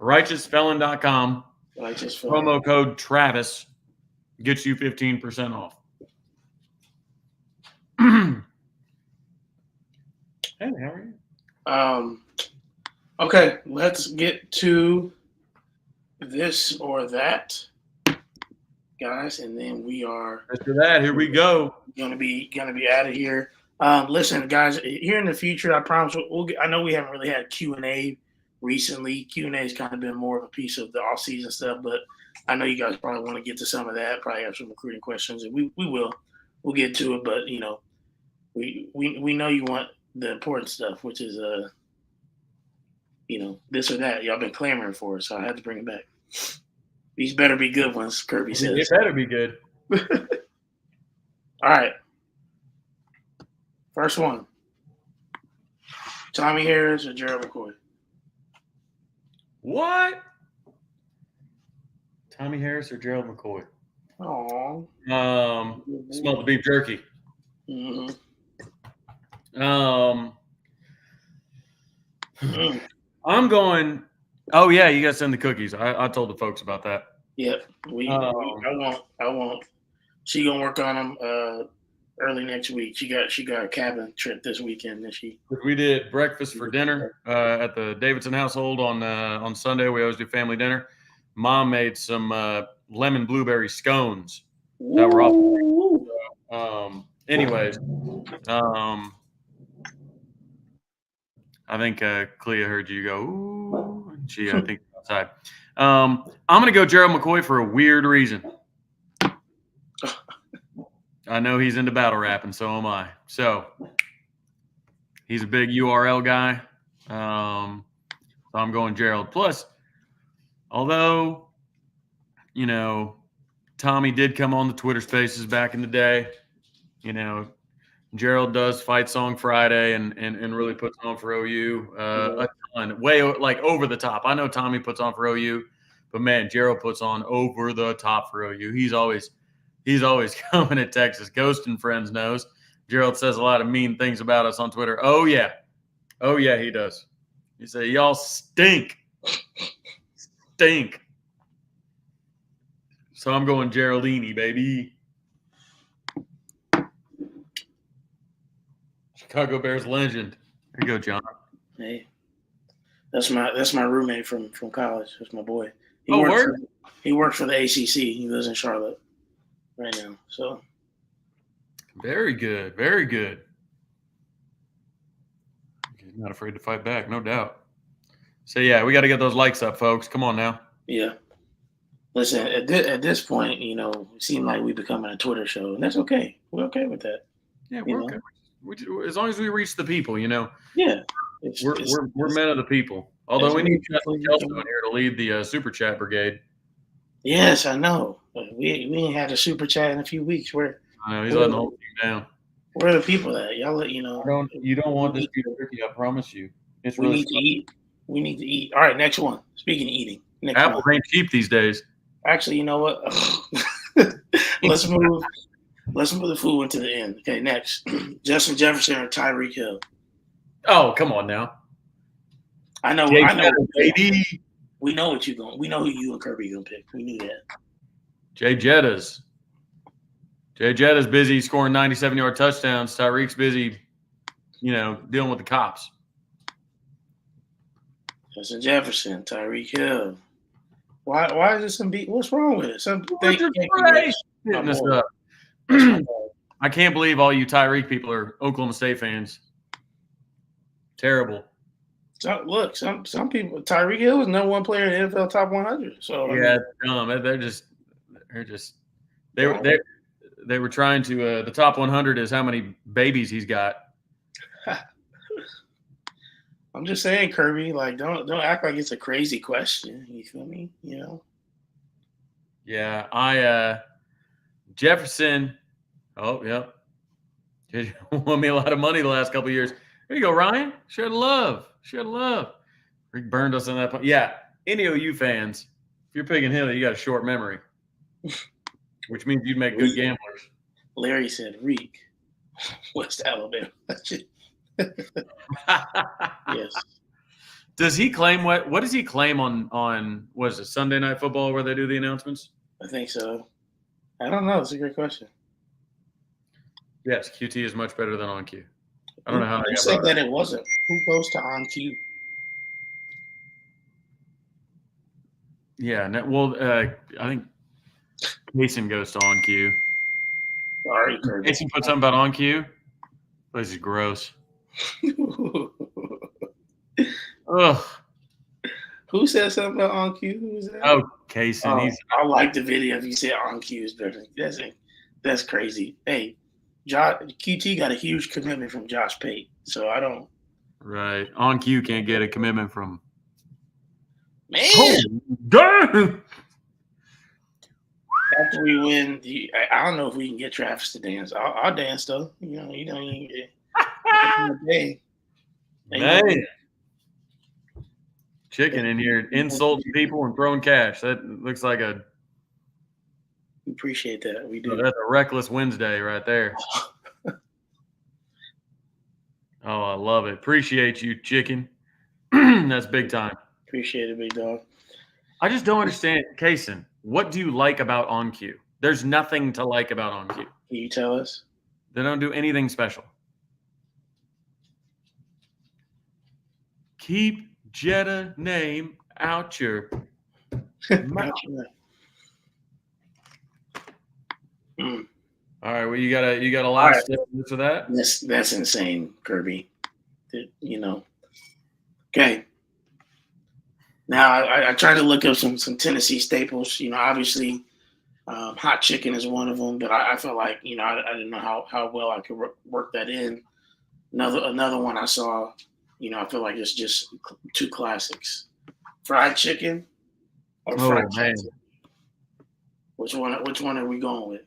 RighteousFelon.com. Righteous Promo code Travis gets you 15% off. Hey, how are you? Okay, let's get to this or that, guys, and then we are After that, here we go. gonna be out of here. Listen, guys, here in the future, I promise I know we haven't really had Q&A recently. Q&A has kind of been more of a piece of the off-season stuff, but I know you guys probably want to get to some of that. Probably have some recruiting questions, and we'll get to it. But we know you want the important stuff, which is this or that. Y'all been clamoring for it, so I had to bring it back. These better be good ones, Kirby says. It better be good. All right. First one. Tommy Harris or Gerald McCoy? What? Tommy Harris or Gerald McCoy? Oh. Smell the beef jerky. Mm-hmm. I'm going. Oh yeah, you guys send the cookies. I told the folks about that. Yep. I won't. She gonna work on them early next week. She got a cabin trip this weekend, and she. We did breakfast for dinner at the Davidson household on Sunday. We always do family dinner. Mom made some lemon blueberry scones that were awesome. Anyways, I think Clea heard you go, ooh, and she, I think, outside. I'm going to go Gerald McCoy for a weird reason. I know he's into battle rap, and so am I. So he's a big URL guy. So I'm going Gerald. Plus, although, Tommy did come on the Twitter Spaces back in the day, Gerald does Fight Song Friday and really puts on for OU a ton, way like over the top. I know Tommy puts on for OU, but man, Gerald puts on over the top for OU. He's always coming at Texas. Ghost and Friends knows. Gerald says a lot of mean things about us on Twitter. Oh yeah, he does. He say y'all stink. So I'm going Geraldini, baby. Chicago Bears legend. There you go, John. Hey, that's my roommate from college. That's my boy. He works for the ACC. He lives in Charlotte right now. So very good, very good. He's not afraid to fight back, no doubt. So yeah, we got to get those likes up, folks. Come on now. Yeah. Listen, at this point, it seems like we're becoming a Twitter show, and that's okay. We're okay with that. Yeah, we're okay. As long as we reach the people, Yeah. We're men of the people. Although we need Justin Kelso in here to lead the Super Chat Brigade. Yes, I know. We ain't had a Super Chat in a few weeks. I know, he's letting the whole team down. Where are the people at? Y'all let You don't want this to be tricky, I promise you. We need to eat. We need to eat. All right, next one. Speaking of eating. Apples ain't cheap these days. Actually, you know what? Let's move the food into the end. Okay, next. Justin Jefferson or Tyreek Hill? Oh, come on now. I know. Baby. We know what you're going. We know who you and Kirby gonna pick. We knew that. Jay Jetta's busy scoring 97-yard touchdowns. Tyreek's busy, dealing with the cops. Justin Jefferson, Tyreek Hill. Why is there some beat? What's wrong with it? Thank you. Hitting us boy. up. That's my bad. I can't believe all you Tyreek people are Oklahoma State fans. Terrible. So, look, some people. Tyreek Hill was number 1 player in the NFL top 100. So I Yeah, mean, it's dumb. They were trying to. The top 100 is how many babies he's got. I'm just saying, Kirby. Like, don't act like it's a crazy question. You feel me? You know. Yeah, Jefferson. Oh, yep. He won me a lot of money the last couple of years. There you go, Ryan. Share the love. He burned us on that point. Yeah, any OU fans, if you're picking him, you got a short memory, which means you'd make good gamblers. Larry said, "Reek, West Alabama." Yes. Does he claim what does he claim on what is it, Sunday Night Football where they do the announcements? I think so. I don't know. It's a great question. Yes, QT is much better than on Q. I don't know how Who said that it wasn't. Who goes to on Q? Yeah, I think Mason goes to on Q. Sorry, Kirby. Mason put something about on Q. This is gross. Ugh. Who said something about on Q? Who was that? Oh, Kaysen. I like the video. If you said on Q is better, that's crazy. Hey, QT got a huge commitment from Josh Pate, so I don't. Right. On Q can't get a commitment from. Man, Damn. after we win, I don't know if we can get Travis to dance. I'll dance though. You know, you don't even get. Man. Chicken in here insulting people and throwing cash. That looks like We appreciate that. We do. That's a reckless Wednesday right there. Oh, I love it. Appreciate you, chicken. That's big time. Appreciate it, big dog. I just don't understand. Kaysen, what do you like about On Q? There's nothing to like about On Q. Can you tell us? They don't do anything special. Keep Jetta name out your mouth. All right, well, you got a last step for that. That's insane, Kirby. You know. Okay. Now I tried to look up some Tennessee staples. You know, obviously, hot chicken is one of them. But I felt like I didn't know how well I could work that in. Another one I saw. I feel like it's just 2 classics: fried chicken or fried chicken. Which one are we going with?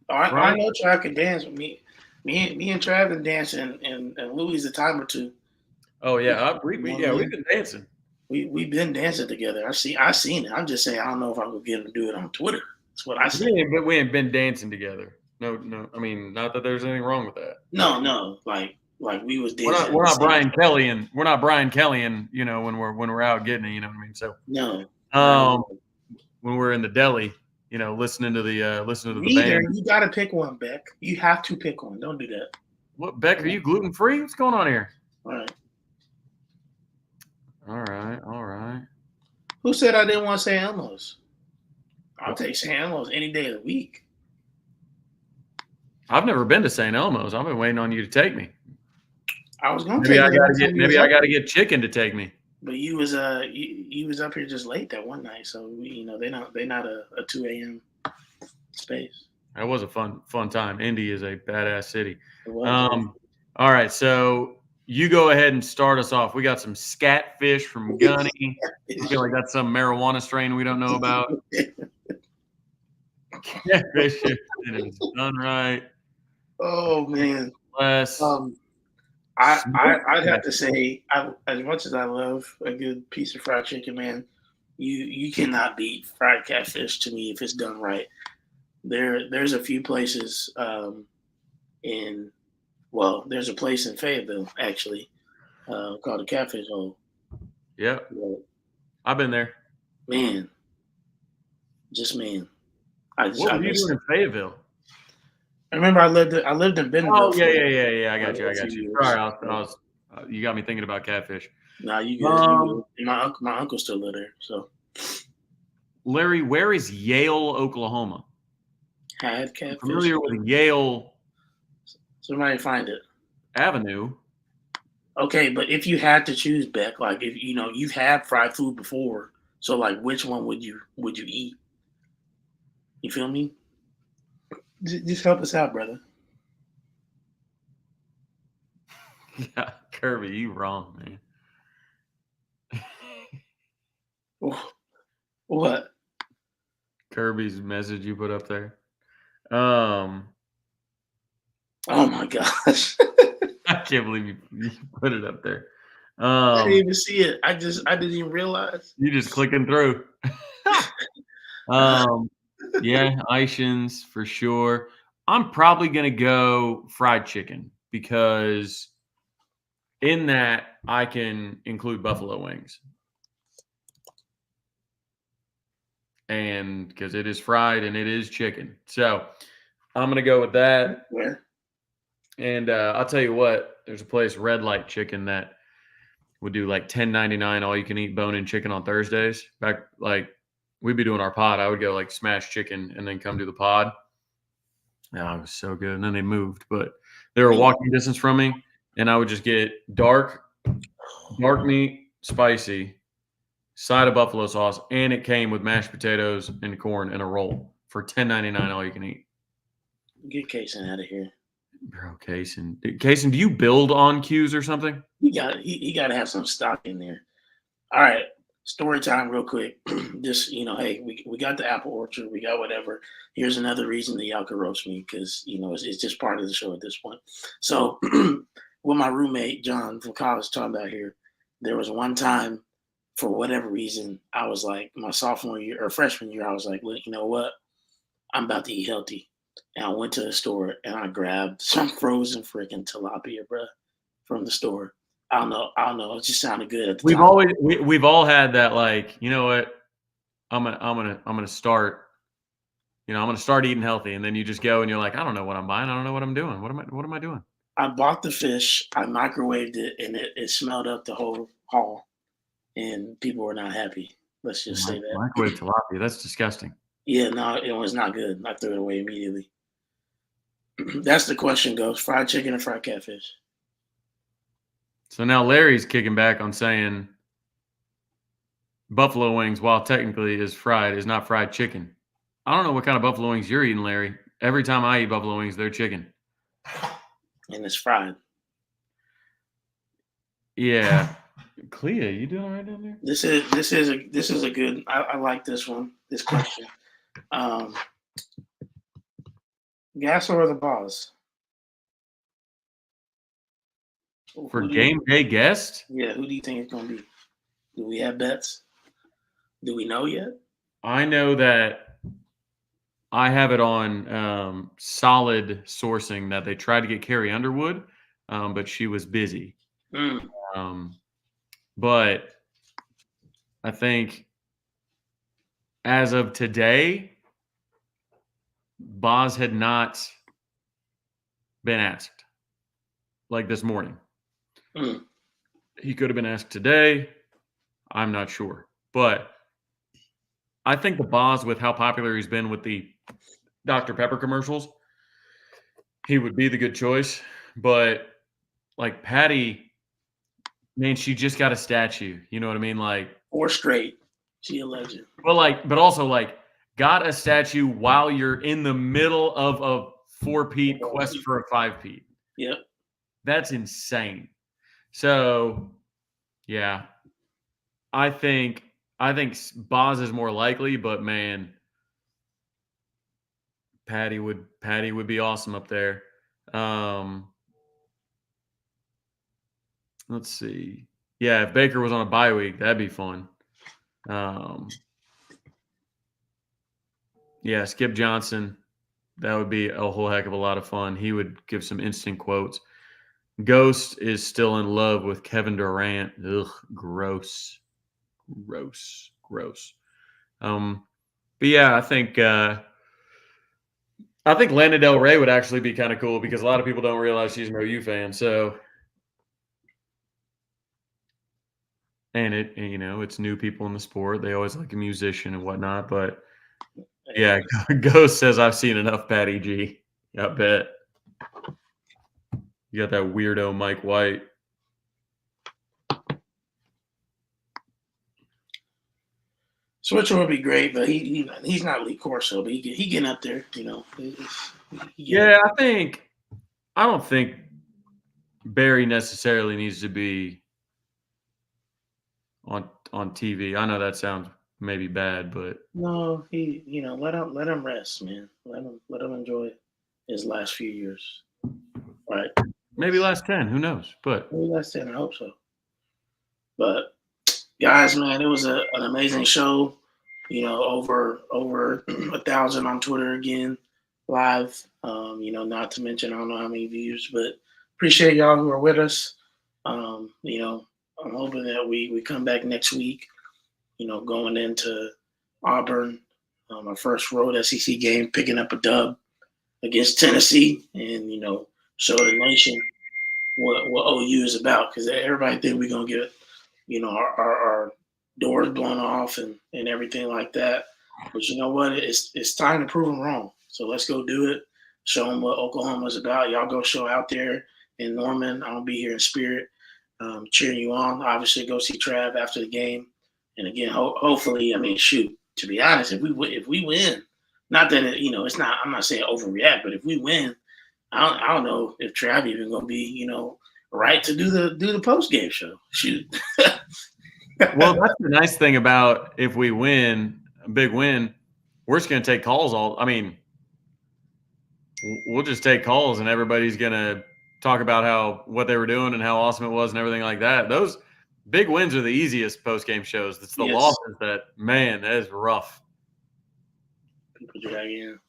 I know Trav can dance with me. Me and Trav can dance, and Louis a time or two. Oh yeah, we've been dancing. We've been dancing together. I've seen it. I'm just saying I don't know if I could get him to do it on Twitter. That's what I see. But we ain't been dancing together. No. I mean, not that there's anything wrong with that. No. Like we was dancing. We're not Brian Kelly, and when we're out getting it. You know what I mean? So no. When we're in the deli, listening to the band. You got to pick one, Beck. You have to pick one. Don't do that. What, Beck? Are you gluten free? What's going on here? All right. Who said I didn't want St. Elmo's? I'll take St. Elmo's any day of the week. I've never been to St. Elmo's. I've been waiting on you to take me. I was going to take you. Maybe I got to get chicken to take me. But you was up here just late that one night, so they're not a 2 a.m. space. That was a fun time. Indy is a badass city. All right, so you go ahead and start us off. We got some scatfish from Gunny. I feel like that's some marijuana strain we don't know about. Catfish is done right. Oh man. Less. I'd have to say, as much as I love a good piece of fried chicken, man, you cannot beat fried catfish to me if it's done right. There's a few places there's a place in Fayetteville actually called the Catfish Hole. Yep. I've been there. Man. What were you doing in Fayetteville? I remember I lived in Bentonville. Oh yeah. I got you. Sorry, I You got me thinking about catfish. Nah, you good. You good. My uncle still live there, so Larry, where is Yale, Oklahoma? had catfish. Familiar with Yale Somebody find it. Avenue? Okay, but if you had to choose, Beck, like if you've had fried food before, so like which one would you eat? You feel me? Just help us out, brother. Yeah, Kirby, you wrong, man. What? Kirby's message you put up there. Oh my gosh. I can't believe you put it up there. I didn't even see it. I didn't even realize. You just clicking through. Yeah, Ishins for sure. I'm probably gonna go fried chicken because in that I can include buffalo wings. And because it is fried and it is chicken. So I'm gonna go with that. Where? And I'll tell you what, there's a place, Red Light Chicken, that would do like $10.99 all you can eat bone-in chicken on Thursdays. Back like we'd be doing our pod, I would go like smash chicken and then come do the pod. Oh, it was so good. And then they moved, but they were walking distance from me, and I would just get dark meat, spicy, side of buffalo sauce, and it came with mashed potatoes and corn and a roll for $10.99 all you can eat. Get Kaysen out of here. Bro, Kaysen, do you build on cues or something? He got to have some stock in there. All right, story time, real quick. Just hey, we got the apple orchard, we got whatever. Here's another reason that y'all could roast me because it's just part of the show at this point. So, with my roommate John from college talking about here, there was one time, for whatever reason, I was like my sophomore year or freshman year, I was like, well, you know what, I'm about to eat healthy. And I went to the store and I grabbed some frozen freaking tilapia, bro, from the store. I don't know. It just sounded good at the time. We've all had that, like, you know what? I'm gonna start. I'm gonna start eating healthy, and then you just go and you're like, I don't know what I'm buying. I don't know what I'm doing. What am I doing? I bought the fish. I microwaved it, and it smelled up the whole hall, and people were not happy. Let's just say that. Microwave tilapia. That's disgusting. Yeah, no, it was not good. I threw it away immediately. That's the question goes, fried chicken or fried catfish? So now Larry's kicking back on saying buffalo wings, while technically is not fried chicken. I don't know what kind of buffalo wings you're eating, Larry. Every time I eat buffalo wings, they're chicken. And it's fried. Yeah. Clea, you doing all right down there? This is a good. I like this one. This question. Gas or the boss? For game day guest? Yeah, who do you think it's gonna be? Do we have bets? Do we know yet? I know that I have it on solid sourcing that they tried to get Carrie Underwood, but she was busy. But I think as of today, Boz had not been asked like this morning. He could have been asked today. I'm not sure. But I think the Boz, with how popular he's been with the Dr. Pepper commercials, he would be the good choice. But like Patty, man, she just got a statue. You know what I mean? Like 4 straight. She a legend. But also got a statue while you're in the middle of a 4-peat quest for a 5-peat. Yep. That's insane. So, yeah, I think Boz is more likely, but man, Patty would be awesome up there. Let's see. Yeah, if Baker was on a bye week, that'd be fun. Yeah, Skip Johnson, that would be a whole heck of a lot of fun. He would give some instant quotes. Ghost is still in love with Kevin Durant. Ugh, gross. But yeah, I think Lana Del Rey would actually be kind of cool because a lot of people don't realize she's an OU fan. So And it's new people in the sport. They always like a musician and whatnot. But yeah, Ghost says I've seen enough Patty G. I bet. You got that weirdo Mike White. Switcher would be great, but he's not Lee Corso, but he getting up there, Yeah, I don't think Barry necessarily needs to be on TV. I know that sounds maybe bad, but no, let him rest, man. Let him enjoy his last few years. Right. maybe last 10. Who knows? But Maybe last 10. I hope so. But guys, man, it was an amazing show. Over 1,000 on Twitter again, live. Not to mention I don't know how many views, but appreciate y'all who are with us. I'm hoping that we come back next week. Going into Auburn, our first road SEC game, picking up a dub against Tennessee, and show the nation what OU is about, because everybody think we're gonna get our doors blown off and everything like that. But you know what? It's time to prove them wrong. So let's go do it. Show them what Oklahoma's about. Y'all go show out there in Norman. I'll be here in spirit, cheering you on. Obviously, go see Trav after the game. And again, hopefully, to be honest, if we win, not that it's not. I'm not saying overreact, but if we win, I don't know if Trav even gonna be right to do the post game show. Shoot. Well, that's the nice thing about if we win, a big win, we're just going to take calls we'll just take calls and everybody's going to talk about what they were doing and how awesome it was and everything like that. Those big wins are the easiest post-game shows. It's the losses that is rough. People drag in.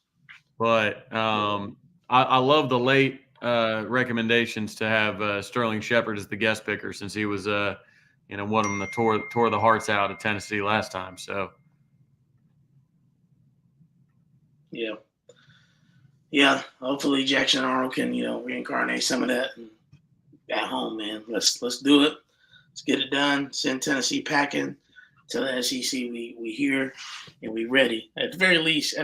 But I love the late recommendations to have Sterling Shepard as the guest picker, since he was one of them that tore the hearts out of Tennessee last time. So, yeah. Hopefully Jackson Arnold can reincarnate some of that at home, man. Let's do it. Let's get it done. Send Tennessee packing. Tell the SEC we here and we ready. At the very least,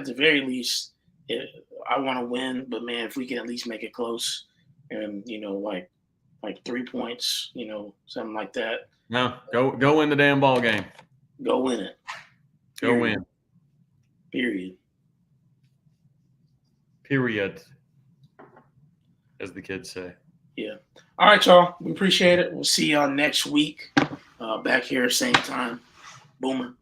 I want to win. But man, if we can at least make it close, and like 3 points, something like that. No, go win the damn ball game. Go win it. Go win. Period. As the kids say. Yeah. All right, y'all. We appreciate it. We'll see y'all next week. Back here, same time. Boomer.